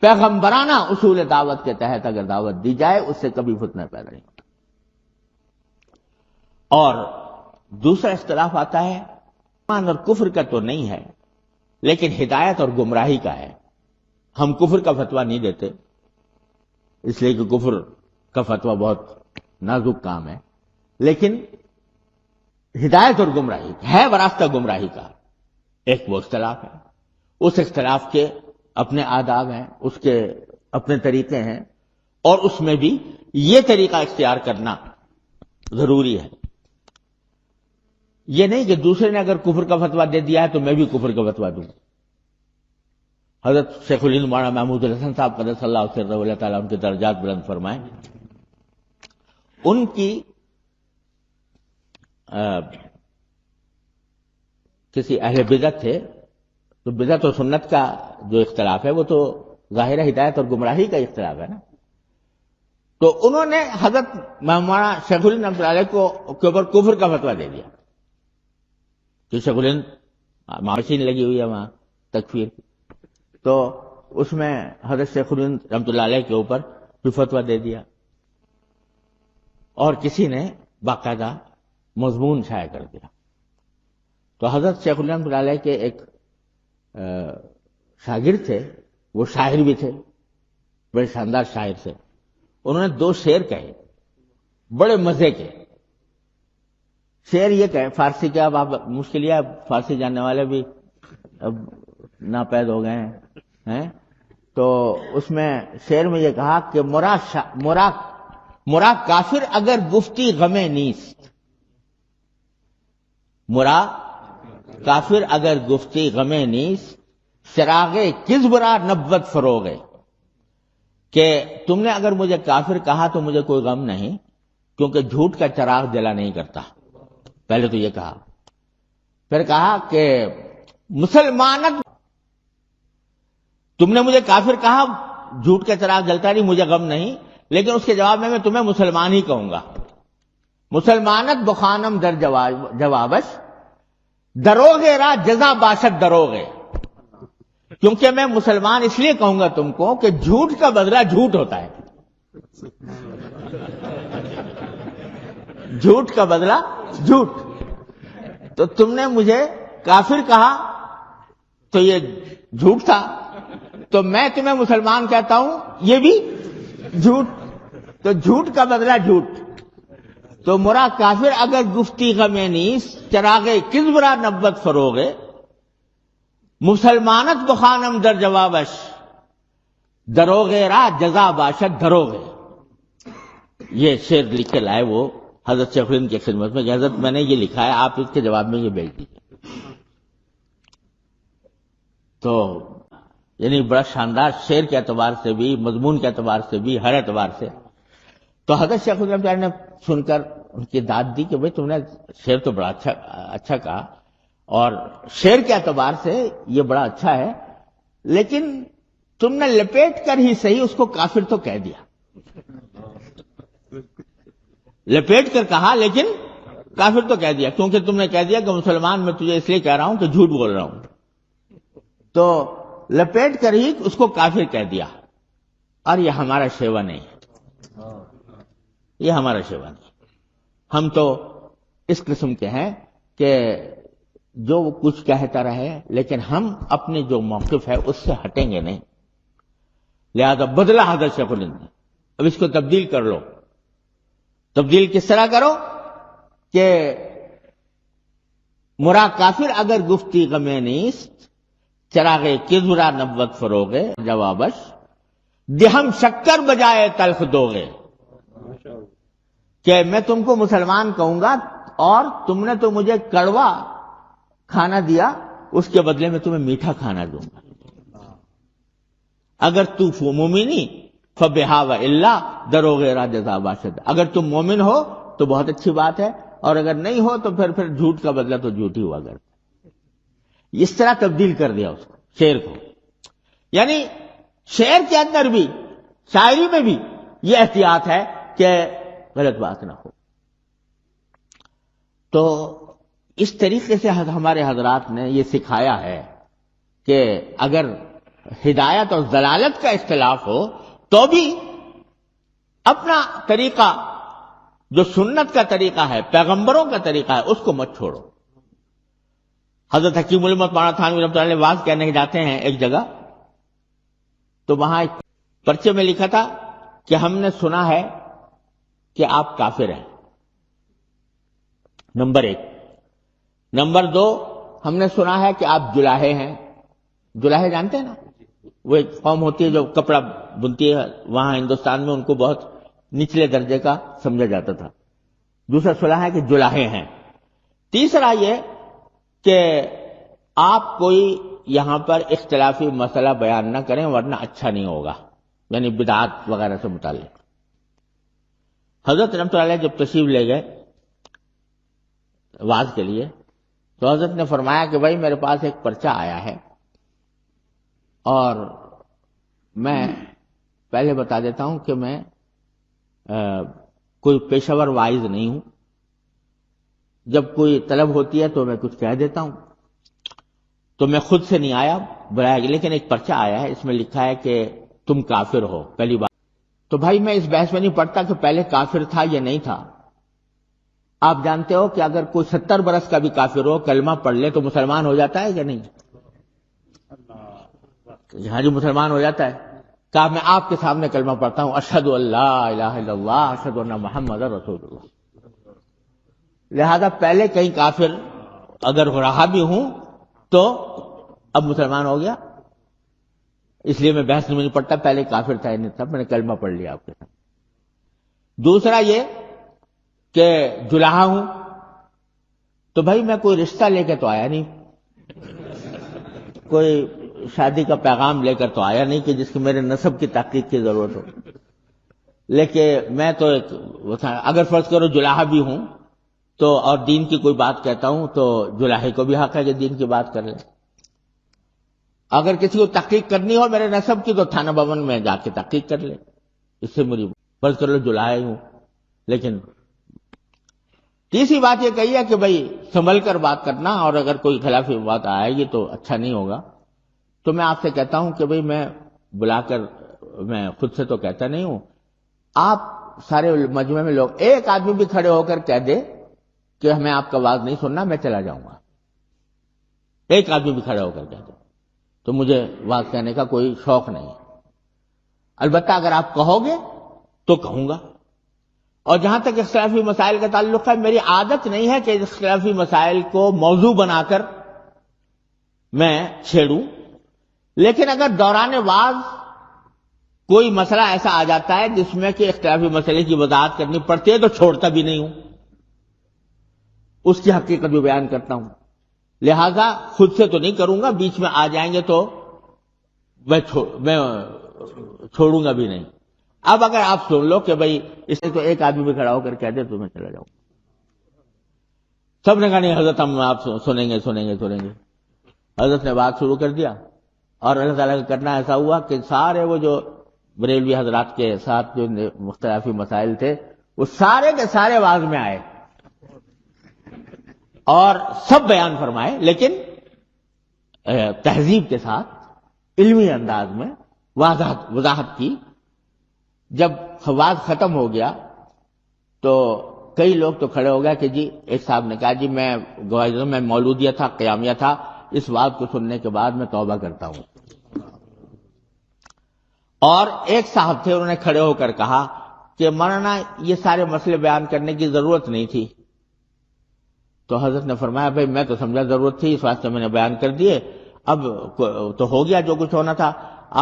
پیغمبرانہ اصول دعوت کے تحت اگر دعوت دی جائے اس سے کبھی فتنہ پیدا نہیں ہوتا۔ اور دوسرا اختلاف آتا ہے ایمان اور کفر کا تو نہیں ہے، لیکن ہدایت اور گمراہی کا ہے۔ ہم کفر کا فتویٰ نہیں دیتے، اس لیے کہ کفر کا فتویٰ بہت نازک کام ہے، لیکن ہدایت اور گمراہی ہے، وراثت گمراہی کا ایک وہ اختلاف ہے۔ اس اختلاف کے اپنے آداب ہیں، اس کے اپنے طریقے ہیں، اور اس میں بھی یہ طریقہ اختیار کرنا ضروری ہے۔ یہ نہیں کہ دوسرے نے اگر کفر کا فتویٰ دے دیا ہے تو میں بھی کفر کا فتویٰ دوں. حضرت شیخ الہند مولانا محمود الحسن صاحب قدس اللہ سرہ اللہ تعالیٰ ان کے درجات بلند فرمائیں، ان کی کسی اہل بدعت تھے، تو بدعت و سنت کا جو اختلاف ہے وہ تو ظاہر ہدایت اور گمراہی کا اختلاف ہے نا. تو انہوں نے حضرت مولانا شیخ الہند رحمۃ اللہ علیہ کے اوپر کفر کا فتویٰ دے دیا کہ شیخ الہند ماشین لگی ہوئی ہے وہاں تکفیر، تو اس میں حضرت شیخ الہند رحمۃ اللہ علیہ کے اوپر بھی فتویٰ دے دیا. اور کسی نے باقاعدہ مضمون شائع کر دیا. تو حضرت شیخ الہند رحمۃ اللہ علیہ کے ایک شاگرد تھے، وہ شاعر بھی تھے، بڑے شاندار شاعر تھے. انہوں نے 2 شعر کہے بڑے مزے کے. شعر یہ کہے، فارسی کا اب آپ مشکل ہے، فارسی جاننے والے بھی اب ناپید ہو گئے ہیں. تو اس میں شعر میں یہ کہا کہ مرا کافر اگر گفتی غم نیست، مرا کافر اگر گفتی غم نیست، چراغ کذب را نبوت فروغے. کہ تم نے اگر مجھے کافر کہا تو مجھے کوئی غم نہیں، کیونکہ جھوٹ کا چراغ جلا نہیں کرتا. پہلے تو یہ کہا، پھر کہا کہ مسلمانت، تم نے مجھے کافر کہا، جھوٹ کا چراغ جلتا نہیں، مجھے غم نہیں، لیکن اس کے جواب میں تمہیں مسلمان ہی کہوں گا. مسلمانت بخانم در جوابش، دروغے را جزا باشد دروغے. کیونکہ میں مسلمان اس لیے کہوں گا تم کو کہ جھوٹ کا بدلہ جھوٹ ہوتا ہے. جھوٹ کا بدلہ جھوٹ. تو تم نے مجھے کافر کہا تو یہ جھوٹ تھا، تو میں تمہیں مسلمان کہتا ہوں یہ بھی جھوٹ. تو جھوٹ کا بدلہ جھوٹ. تو مرا کافر اگر گفتی غم نیست، چراغ کذب را نبوت فروغے، مسلمانت بخانم در جوابش، دروغے را جزا باشد دروغے. یہ شعر لکھ کے لائے وہ حضرت شیخ الہند کی خدمت میں کہ حضرت میں نے یہ لکھا ہے، آپ اس کے جواب میں یہ بھیج دیجیے. تو یعنی بڑا شاندار شعر کے اعتبار سے بھی، مضمون کے اعتبار سے بھی، ہر اعتبار سے. تو حضرت شیخ الہند نے سن کر ان کی داد دی کہ بھئی تم نے شعر تو بڑا اچھا کہا، اور شعر کے اعتبار سے یہ بڑا اچھا ہے، لیکن تم نے لپیٹ کر ہی صحیح اس کو کافر تو کہہ دیا. لپیٹ کر کہا لیکن کافر تو کہہ دیا، کیونکہ تم نے کہہ دیا کہ مسلمان میں تجھے اس لیے کہہ رہا ہوں کہ جھوٹ بول رہا ہوں. تو لپیٹ کر ہی اس کو کافر کہہ دیا. اور یہ ہمارا شیوا نہیں ہے، یہ ہمارا شیوا نہیں. ہم تو اس قسم کے ہیں کہ جو وہ کچھ کہتا رہے، لیکن ہم اپنے جو موقف ہے اس سے ہٹیں گے نہیں. لہذا بدلہ حضرت شیخ الہند نے، اب اس کو تبدیل کر لو. تبدیل کس طرح کرو کہ مرا کافر اگر گفتی غم نیست، چراغ کذب را نبوت فروغے، جوابش دہم شکر بجائے تلخ دوغے. کہ میں تم کو مسلمان کہوں گا اور تم نے تو مجھے کڑوا کھانا دیا، اس کے بدلے میں تمہیں میٹھا کھانا دوں گا. اگر تو مومنی فبہا و الا دروغے را جزا باشد. اگر تم مومن ہو تو بہت اچھی بات ہے، اور اگر نہیں ہو تو پھر جھوٹ کا بدلہ تو جھوٹ ہی ہوا کرتا. اس طرح تبدیل کر دیا اس کو، شعر کو. یعنی شعر کے اندر بھی، شاعری میں بھی یہ احتیاط ہے کہ غلط بات نہ ہو. تو اس طریقے سے ہمارے حضرات نے یہ سکھایا ہے کہ اگر ہدایت اور ضلالت کا اختلاف ہو تو بھی اپنا طریقہ جو سنت کا طریقہ ہے، پیغمبروں کا طریقہ ہے، اس کو مت چھوڑو. حضرت حکیم الامت مولانا تھانوی رحمۃ اللہ علیہ واز کہنے جاتے ہیں ایک جگہ، تو وہاں ایک پرچے میں لکھا تھا کہ ہم نے سنا ہے کہ آپ کافر ہیں، نمبر 1. نمبر 2، ہم نے سنا ہے کہ آپ جلاہے ہیں. جلاہے جانتے ہیں نا، وہ ایک قوم ہوتی ہے جو کپڑا بنتی ہے، وہاں ہندوستان میں ان کو بہت نچلے درجے کا سمجھا جاتا تھا. دوسرا سنا ہے کہ جلاہے ہیں. تیسرا یہ کہ آپ کوئی یہاں پر اختلافی مسئلہ بیان نہ کریں ورنہ اچھا نہیں ہوگا، یعنی بدعات وغیرہ سے متعلق۔ حضرت رحمۃ اللہ علیہ جب تشریف لے گئے وعظ کے لیے تو حضرت نے فرمایا کہ بھائی میرے پاس ایک پرچہ آیا ہے، اور میں پہلے بتا دیتا ہوں کہ میں کوئی پیشہ ور وائز نہیں ہوں، جب کوئی طلب ہوتی ہے تو میں کچھ کہہ دیتا ہوں، تو میں خود سے نہیں آیا بلایا، لیکن ایک پرچہ آیا ہے، اس میں لکھا ہے کہ تم کافر ہو پہلی بات۔ تو بھائی میں اس بحث میں نہیں پڑتا کہ پہلے کافر تھا یا نہیں تھا۔ آپ جانتے ہو کہ اگر کوئی 70 برس کا بھی کافر ہو کلمہ پڑھ لے تو مسلمان ہو جاتا ہے یا نہیں؟ ہاں جی، مسلمان ہو جاتا ہے۔ کہا میں آپ کے سامنے کلمہ پڑھتا ہوں، اشہد ان لا الہ الا اللہ اشہد ان محمد رسول اللہ، لہذا پہلے کہیں کافر اگر رہا بھی ہوں تو اب مسلمان ہو گیا، اس لیے میں بحث میں نہیں پڑتا پہلے کافر تھا یا نہیں تھا، میں نے کلمہ پڑھ لیا آپ کے ساتھ۔ دوسرا یہ کہ جلاہا ہوں، تو بھائی میں کوئی رشتہ لے کے تو آیا نہیں، کوئی شادی کا پیغام لے کر تو آیا نہیں کہ جس کی میرے نسب کی تحقیق کی ضرورت ہو، لیکن میں تو اگر فرض کرو جلاہا بھی ہوں تو اور دین کی کوئی بات کہتا ہوں تو جلاہے کو بھی حق ہے کہ دین کی بات کر لیں۔ اگر کسی کو تحقیق کرنی ہو میرے نسب کی تو تھانہ بھون میں جا کے تحقیق کر لے، اس سے مجھے فرض کر لو جلاہے ہوں۔ لیکن تیسری بات یہ کہی ہے کہ بھئی سنبھل کر بات کرنا، اور اگر کوئی خلافی بات آئے گی تو اچھا نہیں ہوگا۔ تو میں آپ سے کہتا ہوں کہ بھئی میں بلا کر میں خود سے تو کہتا نہیں ہوں، آپ سارے مجمع میں لوگ ایک آدمی بھی کھڑے ہو کر کہہ دے کہ ہمیں آپ کا واز نہیں سننا، میں چلا جاؤں گا، ایک آدمی بھی کھڑے ہو کر کہہ دے تو مجھے واز کہنے کا کوئی شوق نہیں ہے۔ البتہ اگر آپ کہو گے تو کہوں گا۔ اور جہاں تک اختلافی مسائل کا تعلق ہے، میری عادت نہیں ہے کہ اختلافی مسائل کو موضوع بنا کر میں چھیڑوں، لیکن اگر دوران واز کوئی مسئلہ ایسا آ جاتا ہے جس میں کہ اختلافی مسئلے کی وضاحت کرنی پڑتی ہے تو چھوڑتا بھی نہیں ہوں، اس کی حقیقت بھی بیان کرتا ہوں۔ لہذا خود سے تو نہیں کروں گا، بیچ میں آ جائیں گے تو میں چھوڑوں گا بھی نہیں۔ اب اگر آپ سن لو کہ بھئی اس سے تو ایک آدمی بھی کھڑا ہو کر کہہ دے تو میں چلا جاؤں، سب نے کہا نہیں حضرت ہم آپ سنیں گے۔ حضرت نے بات شروع کر دیا، اور اللہ تعالیٰ کا کرنا ایسا ہوا کہ سارے وہ جو بریلوی حضرات کے ساتھ جو مختلفی مسائل تھے وہ سارے کے سارے واز میں آئے اور سب بیان فرمائے، لیکن تہذیب کے ساتھ علمی انداز میں وضاحت کی۔ جب واز ختم ہو گیا تو کئی لوگ تو کھڑے ہو گئے کہ جی، ایک صاحب نے کہا جی میں گواہی دوں میں مولودیہ تھا، قیامیہ تھا، اس واز کو سننے کے بعد میں توبہ کرتا ہوں۔ اور ایک صاحب تھے، انہوں نے کھڑے ہو کر کہا کہ مولانا یہ سارے مسئلے بیان کرنے کی ضرورت نہیں تھی۔ تو حضرت نے فرمایا بھائی میں تو سمجھا ضرورت تھی، اس واسطے میں نے بیان کر دیے، اب تو ہو گیا جو کچھ ہونا تھا،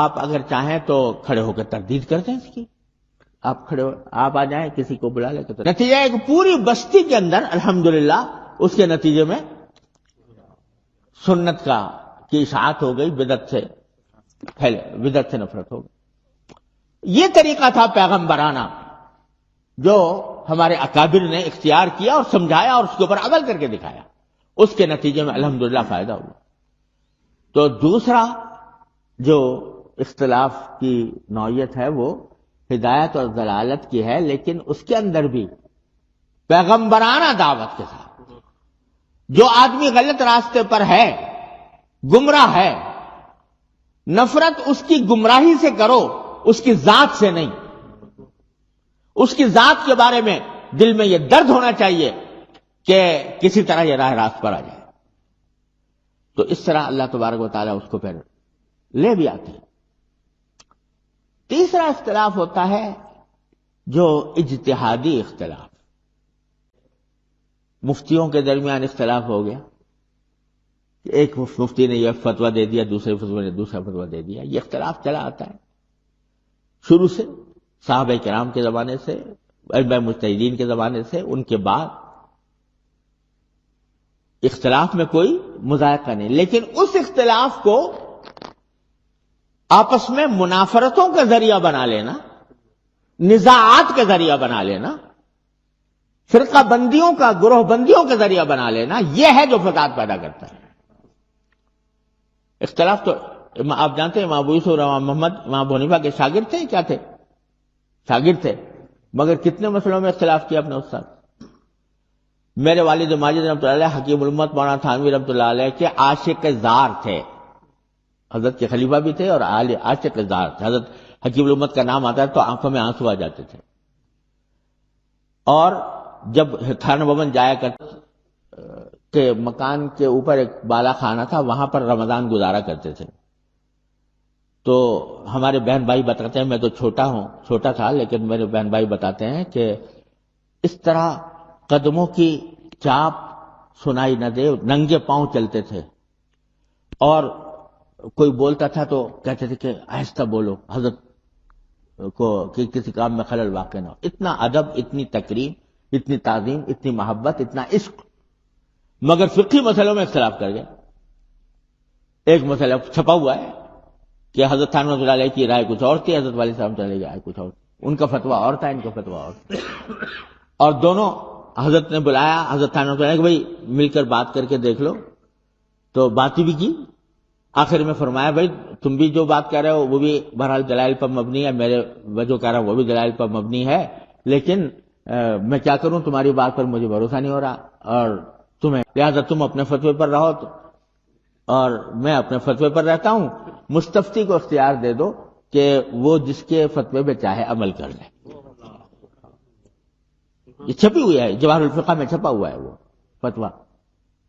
آپ اگر چاہیں تو کھڑے ہو کر تردید کر دیں اس کی، آپ کھڑے ہو، آپ آ جائیں، کسی کو بلا لے کر۔ نتیجہ ایک پوری بستی کے اندر الحمدللہ اس کے نتیجے میں سنت کی اشاعت ہو گئی، بدعت سے نفرت ہو گئی۔ یہ طریقہ تھا پیغمبرانہ جو ہمارے اکابر نے اختیار کیا اور سمجھایا اور اس کے اوپر عمل کر کے دکھایا، اس کے نتیجے میں الحمدللہ فائدہ ہوا۔ تو دوسرا جو اختلاف کی نوعیت ہے وہ ہدایت اور ضلالت کی ہے، لیکن اس کے اندر بھی پیغمبرانہ دعوت کے ساتھ۔ جو آدمی غلط راستے پر ہے، گمراہ ہے، نفرت اس کی گمراہی سے کرو، اس کی ذات سے نہیں۔ اس کی ذات کے بارے میں دل میں یہ درد ہونا چاہیے کہ کسی طرح یہ راہ راست پر آ جائے، تو اس طرح اللہ تبارک و تعالیٰ اس کو پھر لے بھی آتے ہیں۔ تیسرا اختلاف ہوتا ہے جو اجتہادی اختلاف، مفتیوں کے درمیان اختلاف ہو گیا، ایک مفتی نے یہ فتویٰ دے دیا، دوسرے مفتی نے دوسرا فتویٰ دے دیا، یہ اختلاف چلا آتا ہے شروع سے، صحابہ کرام کے زمانے سے، ائمہ مجتہدین کے زمانے سے، ان کے بعد۔ اختلاف میں کوئی مذائقہ نہیں، لیکن اس اختلاف کو آپس میں منافرتوں کا ذریعہ بنا لینا، نزاعات کا ذریعہ بنا لینا، فرقہ بندیوں کا، گروہ بندیوں کا ذریعہ بنا لینا، یہ ہے جو فساد پیدا کرتا ہے۔ اختلاف تو آپ جانتے ہیں امام ابو یوسف اور امام محمد امام ابو حنیفہ کے شاگرد تھے، کیا تھے؟ شاگرد تھے، مگر کتنے مسئلوں میں اختلاف کیا اپنے استاد۔ میرے والد ماجد رحمۃ اللہ علیہ حکیم الامت مولانا تھانوی رحمۃ اللہ علیہ کے عاشق زار تھے، حضرت کے خلیفہ بھی تھے اور عاشق زار تھے۔ حضرت حکیم الامت کا نام آتا ہے تو آنکھوں میں آنسو آ جاتے تھے، اور جب تھانہ بھون جایا کرتے کہ مکان کے اوپر ایک بالا خانہ تھا، وہاں پر رمضان گزارا کرتے تھے۔ تو ہمارے بہن بھائی بتاتے ہیں، میں تو چھوٹا تھا، لیکن میرے بہن بھائی بتاتے ہیں کہ اس طرح قدموں کی چاپ سنائی نہ دے، ننگے پاؤں چلتے تھے، اور کوئی بولتا تھا تو کہتے تھے کہ آہستہ بولو، حضرت کو کہ کسی کام میں خلل واقع نہ ہو۔ اتنا ادب، اتنی تکریم، اتنی تعظیم، اتنی محبت، اتنا عشق، مگر فقہی مسئلوں میں اختلاف کر گئے۔ ایک مسئلہ چھپا ہوا ہے کہ حضرت تھانوی رحمۃ اللہ علیہ کی رائے کچھ اور تھی، حضرت والد صاحب رحمۃ اللہ علیہ کی رائے کچھ اور تھی، ان کا فتویٰ اور تھا، ان کا فتویٰ اور تھا، اور دونوں حضرت نے بلایا حضرت تھانوی رحمۃ اللہ علیہ کہ بھائی مل کر بات کر کے دیکھ لو، تو باتیں بھی کی۔ آخر میں فرمایا بھائی تم بھی جو بات کہہ رہے ہو وہ بھی بہرحال دلائل پر مبنی ہے، میں جو کہہ رہا ہوں وہ بھی دلائل پر مبنی ہے، لیکن میں کیا کروں، تمہاری بات پر مجھے بھروسہ نہیں ہو رہا، اور لہذا تم اپنے فتوے پر رہو اور میں اپنے فتوے پر رہتا ہوں، مستفتی کو اختیار دے دو کہ وہ جس کے فتوے میں چاہے عمل کر لے۔ یہ چھپی ہوئی ہے، جواہر الفقہ میں چھپا ہوا ہے وہ فتویٰ،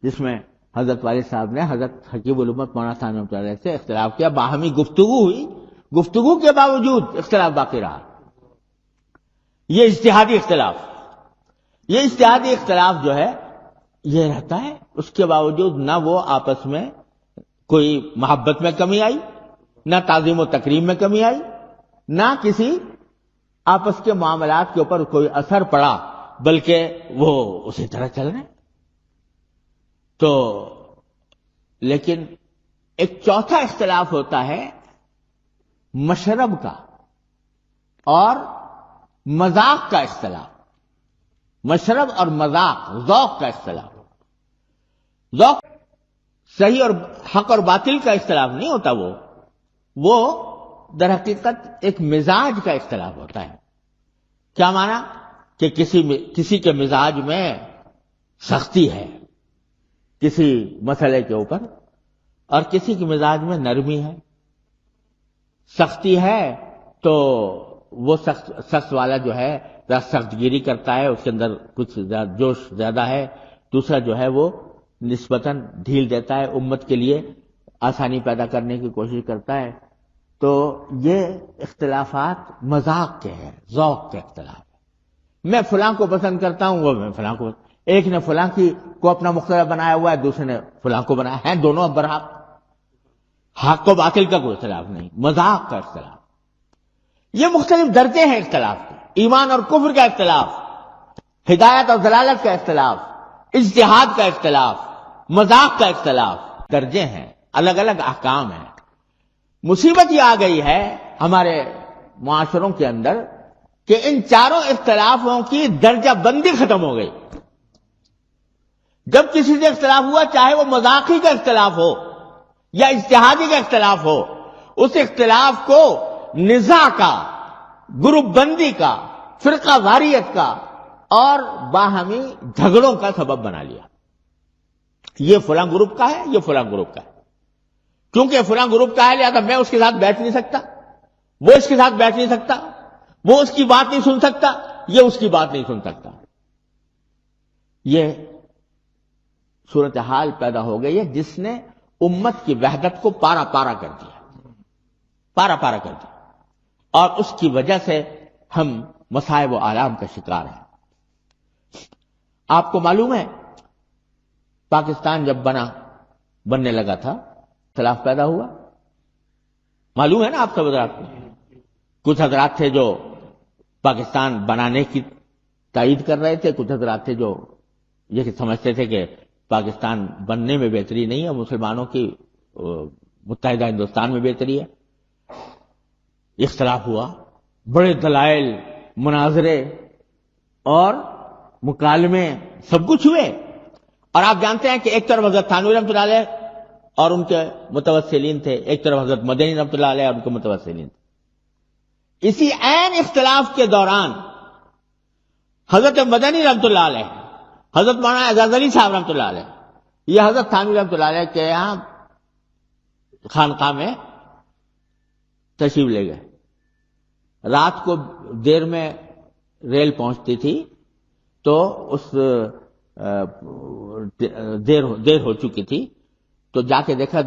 جس میں حضرت والد صاحب نے حضرت حکیم الامت مولانا ثانوی رحمۃ اللہ علیہ سے اختلاف کیا، باہمی گفتگو ہوئی، گفتگو کے باوجود اختلاف باقی رہا۔ یہ اجتہادی اختلاف جو ہے یہ رہتا ہے، اس کے باوجود نہ وہ آپس میں کوئی محبت میں کمی آئی، نہ تعظیم و تکریم میں کمی آئی، نہ کسی آپس کے معاملات کے اوپر کوئی اثر پڑا، بلکہ وہ اسی طرح چل رہے ہیں۔ تو لیکن ایک چوتھا اختلاف ہوتا ہے مشرب کا اور مذاق کا اختلاف، مشرب اور مذاق، ذوق کا اختلاف۔ ذوق صحیح اور حق اور باطل کا اختلاف نہیں ہوتا، وہ در حقیقت ایک مزاج کا اختلاف ہوتا ہے۔ کیا معنی؟ کہ کسی کے مزاج میں سختی ہے کسی مسئلے کے اوپر، اور کسی کے مزاج میں نرمی ہے۔ سختی ہے تو وہ سخت والا جو ہے سخت گیری کرتا ہے، اس کے اندر کچھ جوش زیادہ ہے، دوسرا جو ہے وہ نسبتاً ڈھیل دیتا ہے، امت کے لیے آسانی پیدا کرنے کی کوشش کرتا ہے۔ تو یہ اختلافات مذاق کے ہیں، ذوق کے اختلاف ہے۔ میں فلاں کو پسند کرتا ہوں، وہ میں فلاں کو، ایک نے فلاں کو اپنا مقتدی بنایا ہوا ہے، دوسرے نے فلاں کو بنایا ہے، دونوں اب برحق، حق و باطل کا کوئی اختلاف نہیں، مذاق کا اختلاف۔ یہ مختلف درجے ہیں اختلاف کے، ایمان اور کفر کا اختلاف، ہدایت اور ضلالت کا اختلاف، اجتہاد کا اختلاف، مذاق کا اختلاف، درجے ہیں، الگ الگ احکام ہیں۔ مصیبت یہ آ گئی ہے ہمارے معاشروں کے اندر کہ ان چاروں اختلافوں کی درجہ بندی ختم ہو گئی۔ جب کسی سے اختلاف ہوا، چاہے وہ مذاقی کا اختلاف ہو یا اجتہادی کا اختلاف ہو، اس اختلاف کو نزاع کا، گروپ بندی کا، فرقہ واریت کا اور باہمی جھگڑوں کا سبب بنا لیا۔ یہ فلاں گروپ کا ہے، یہ فلاں گروپ کا ہے، کیونکہ فلاں گروپ کا ہے لہذا میں اس کے ساتھ بیٹھ نہیں سکتا، وہ اس کے ساتھ بیٹھ نہیں سکتا، وہ اس کی بات نہیں سن سکتا، یہ اس کی بات نہیں سن سکتا۔ یہ صورتحال پیدا ہو گئی ہے جس نے امت کی وحدت کو پارا پارا کر دیا، پارا پارا کر دیا، اور اس کی وجہ سے ہم مصائب و آلام کا شکار ہیں۔ آپ کو معلوم ہے پاکستان جب بننے لگا تھا، اختلاف پیدا ہوا، معلوم ہے نا آپ سب حضرات کو۔ کچھ حضرات تھے جو پاکستان بنانے کی تائید کر رہے تھے، کچھ حضرات تھے جو یہ سمجھتے تھے کہ پاکستان بننے میں بہتری نہیں ہے، مسلمانوں کی متحدہ ہندوستان میں بہتری ہے۔ اختلاف ہوا، بڑے دلائل، مناظرے اور مکالمے سب کچھ ہوئے، اور آپ جانتے ہیں کہ ایک طرف حضرت تھانوی رحمۃ اللہ علیہ اور ان کے متوسلین تھے، ایک طرف حضرت مدنی رحمۃ اللہ علیہ اور ان کے متوسلین تھے۔ اسی عین اختلاف کے دوران حضرت مدنی رحمۃ اللہ علیہ، حضرت مولانا اعجاز علی صاحب رحمۃ اللہ علیہ، یہ حضرت تھانوی رحمۃ اللہ علیہ کے یہاں خانقاہ میں تشریف لے گئے۔ رات کو دیر میں ریل پہنچتی تھی تو اس دیر ہو چکی تھی، تو جا کے دیکھا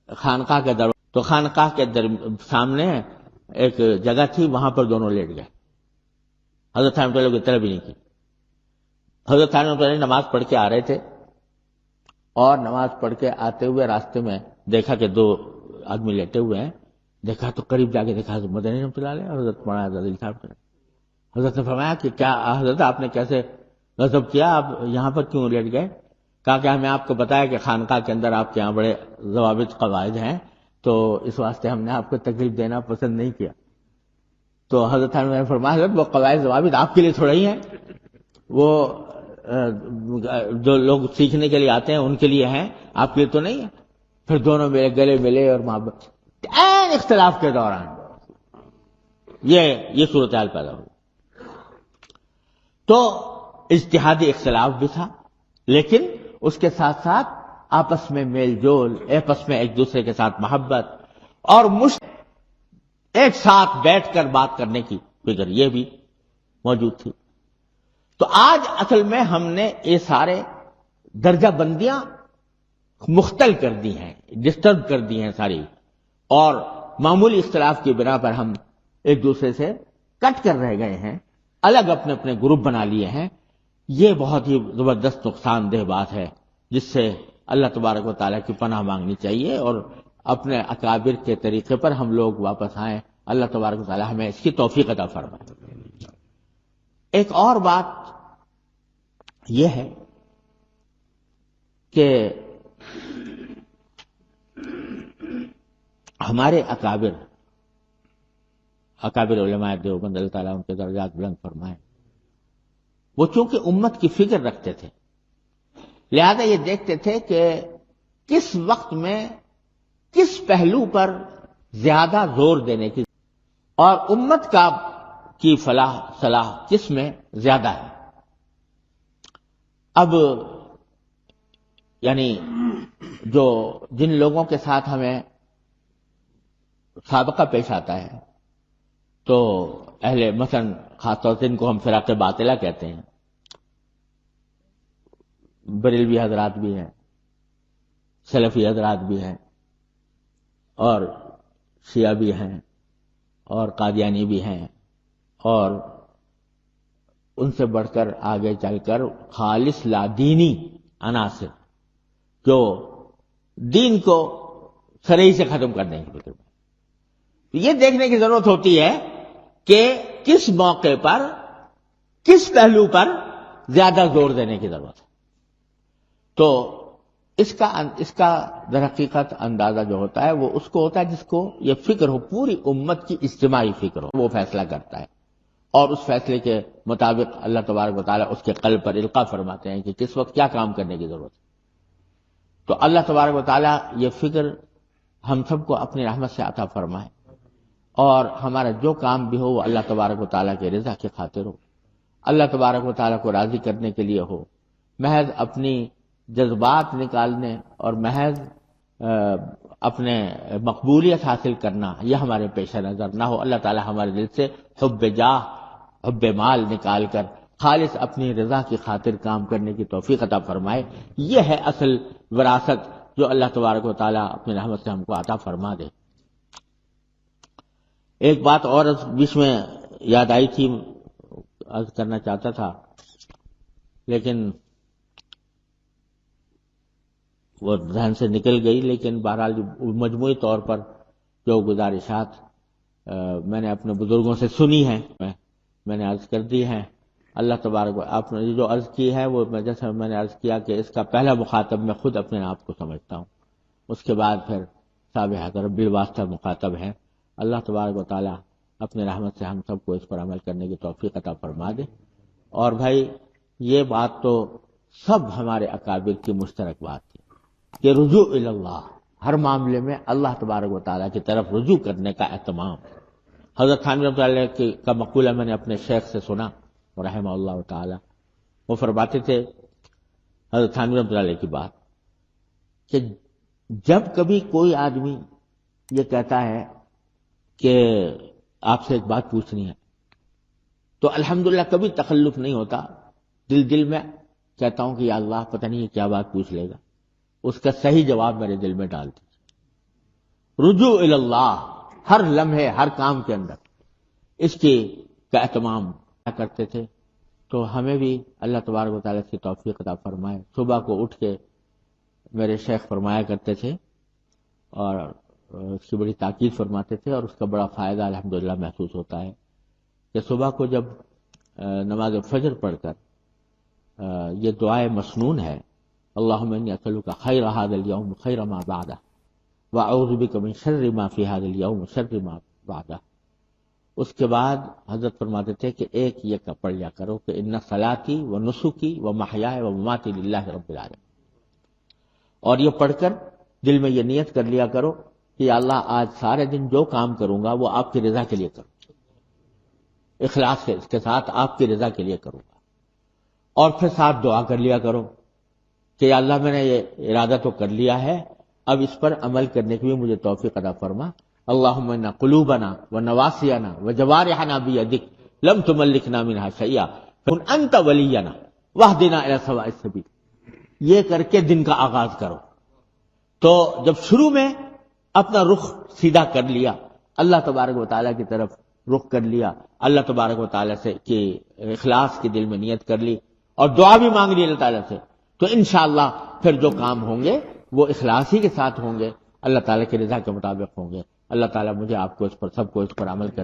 خانقاہ کے دروازے، تو خانقاہ کے سامنے ایک جگہ تھی، وہاں پر دونوں لیٹ گئے۔ حضرت رحمۃ اللہ کی طلب ہی نہیں کی۔ حضرت رحمۃ اللہ نماز پڑھ کے آ رہے تھے، اور نماز پڑھ کے آتے ہوئے راستے میں دیکھا کہ دو آدمی لیٹے ہوئے ہیں، دیکھا تو قریب جا کے دیکھا حضرت مدنی رحمۃ اللہ علیہ اور حضرت مولانا اعجاز علی صاحب نے۔ حضرت نے فرمایا کہ کیا حضرت آپ نے کیسے غضب کیا، آپ یہاں پر کیوں لیٹ گئے؟ کہا کہ ہمیں آپ کو بتایا کہ خانقاہ کے اندر آپ کے یہاں بڑے ضوابط قواعد ہیں، تو اس واسطے ہم نے آپ کو تکلیف دینا پسند نہیں کیا۔ تو حضرت نے فرمایا حضرت وہ قواعد ضوابط آپ کے لیے تھوڑا ہی ہیں، وہ جو لوگ سیکھنے کے لیے آتے ہیں ان کے لیے ہیں، آپ کے لیے تو نہیں ہے۔ پھر دونوں میرے گلے ملے اور محبت، عین اختلاف کے دوران یہ صورتحال پیدا ہوئی۔ تو اجتہادی اختلاف بھی تھا، لیکن اس کے ساتھ ساتھ آپس میں میل جول، آپس میں ایک دوسرے کے ساتھ محبت اور ایک ساتھ بیٹھ کر بات کرنے کی فکر یہ بھی موجود تھی۔ تو آج اصل میں ہم نے یہ سارے درجہ بندیاں مختل کر دی ہیں، ڈسٹرب کر دی ہیں ساری، اور معمولی اختلاف کی بنا پر ہم ایک دوسرے سے کٹ کر رہ گئے ہیں، الگ اپنے اپنے گروپ بنا لیے ہیں۔ یہ بہت ہی زبردست نقصان دہ بات ہے، جس سے اللہ تبارک و تعالیٰ کی پناہ مانگنی چاہیے اور اپنے اکابر کے طریقے پر ہم لوگ واپس آئیں۔ اللہ تبارک و تعالیٰ ہمیں اس کی توفیق عطا فرمائے۔ ایک اور بات یہ ہے کہ ہمارے اکابر علماء دیوبند، اللہ تعالیٰ ان کے درجات بلند فرمائے، وہ چونکہ امت کی فکر رکھتے تھے، لہذا یہ دیکھتے تھے کہ کس وقت میں کس پہلو پر زیادہ زور دینے کی اور امت کی فلاح صلاح کس میں زیادہ ہے۔ اب یعنی جن لوگوں کے ساتھ ہمیں سابقہ پیش آتا ہے، تو مثلا خاص طور سے ان کو ہم فرق باطلہ کہتے ہیں، بریلوی حضرات بھی ہیں، سلفی حضرات بھی ہیں، اور شیعہ بھی ہیں، اور قادیانی بھی ہیں، اور ان سے بڑھ کر آگے چل کر خالص لادینی عناصر جو دین کو سرہی سے ختم کرنے کی فکر میں۔ یہ دیکھنے کی ضرورت ہوتی ہے کہ کس موقع پر کس پہلو پر زیادہ زور دینے کی ضرورت ہے۔ تو اس کا در حقیقت اندازہ جو ہوتا ہے وہ اس کو ہوتا ہے جس کو یہ فکر ہو، پوری امت کی اجتماعی فکر ہو، وہ فیصلہ کرتا ہے، اور اس فیصلے کے مطابق اللہ تبارک و تعالیٰ اس کے قلب پر القاء فرماتے ہیں کہ کس وقت کیا کام کرنے کی ضرورت ہے۔ تو اللہ تبارک و تعالیٰ یہ فکر ہم سب کو اپنی رحمت سے عطا فرمائے، اور ہمارا جو کام بھی ہو وہ اللہ تبارک و تعالیٰ کے رضا کی خاطر ہو، اللہ تبارک و تعالیٰ کو راضی کرنے کے لیے ہو، محض اپنی جذبات نکالنے اور محض اپنے مقبولیت حاصل کرنا یہ ہمارے پیش نظر نہ ہو۔ اللہ تعالیٰ ہمارے دل سے حب جاہ، حب مال نکال کر خالص اپنی رضا کی خاطر کام کرنے کی توفیق عطا فرمائے۔ یہ ہے اصل وراثت جو اللہ تبارک و تعالیٰ اپنی رحمت سے ہم کو عطا فرما دے۔ ایک بات اور بیچ میں یاد آئی تھی، عرض کرنا چاہتا تھا، لیکن وہ ذہن سے نکل گئی، لیکن بہرحال مجموعی طور پر جو گزارشات میں نے اپنے بزرگوں سے سنی ہیں میں نے عرض کر دی ہیں، اللہ تبارک آپ نے جو عرض کی ہے وہ جیسے میں نے عرض کیا کہ اس کا پہلا مخاطب میں خود اپنے آپ کو سمجھتا ہوں، اس کے بعد پھر صاحب حضرت بالواسطہ مخاطب ہیں۔ اللہ تبارک و تعالیٰ اپنے رحمت سے ہم سب کو اس پر عمل کرنے کی توفیق عطا فرما دے۔ اور بھائی یہ بات تو سب ہمارے اکابر کی مشترک بات تھی کہ رجوع اللہ، ہر معاملے میں اللہ تبارک و تعالیٰ کی طرف رجوع کرنے کا اہتمام۔ حضرت تھانوی رحمۃ اللہ علیہ کا مقولہ میں نے اپنے شیخ سے سنا رحمہ اللہ تعالیٰ، وہ فرماتے تھے حضرت تھانوی رحمۃ اللہ علیہ کی بات کہ جب کبھی کوئی آدمی یہ کہتا ہے کہ آپ سے ایک بات پوچھنی ہے تو الحمدللہ کبھی تخلف نہیں ہوتا، دل میں کہتا ہوں کہ یا اللہ پتہ نہیں یہ کیا بات پوچھ لے گا، اس کا صحیح جواب میرے دل میں ڈال دیجیے۔ رجوع اللہ، ہر لمحے ہر کام کے اندر اس کی کا اہتمام کرتے تھے۔ تو ہمیں بھی اللہ تبارک و تعالیٰ کی توفیق عطا فرمائے۔ صبح کو اٹھ کے میرے شیخ فرمایا کرتے تھے اور اس کی بڑی تاکید فرماتے تھے، اور اس کا بڑا فائدہ الحمدللہ محسوس ہوتا ہے کہ صبح کو جب نماز فجر پڑھ کر یہ دعائے مسنون ہے، اللہم انی اسألک خیر ھذا الیوم خیر ما بعدہ واعوذ بک من شر ما فی ھذا الیوم شر ما بعدہ، اس کے بعد حضرت فرماتے تھے کہ ایک یہ پڑھ لیا کرو کہ ان صلاتی و نسکی و محیای و مماتی للہ رب العالمین، اور یہ پڑھ کر دل میں یہ نیت کر لیا کرو کہ اللہ آج سارے دن جو کام کروں گا وہ آپ کی رضا کے لیے کروں، اخلاص سے اس کے ساتھ آپ کی رضا کے لیے کروں گا، اور پھر ساتھ دعا کر لیا کرو کہ یا اللہ میں نے یہ ارادہ تو کر لیا ہے، اب اس پر عمل کرنے کی بھی مجھے توفیق عطا فرما۔ اللہم انا قلوبنا و نواسینا و جوارحنا بیدک لم تملکنا منہا شیئا فکن انت ولینا واہدنا الی سواء السبیل، یہ کر کے دن کا آغاز کرو۔ تو جب شروع میں اپنا رخ سیدھا کر لیا، اللہ تبارک و تعالیٰ کی طرف رخ کر لیا، اللہ تبارک و تعالیٰ سے کہ اخلاص کی دل میں نیت کر لی اور دعا بھی مانگ لی اللہ تعالیٰ سے، تو انشاءاللہ پھر جو کام ہوں گے وہ اخلاص ہی کے ساتھ ہوں گے، اللہ تعالیٰ کی رضا کے مطابق ہوں گے۔ اللہ تعالیٰ مجھے آپ کو اس پر سب کو اس پر عمل کرنے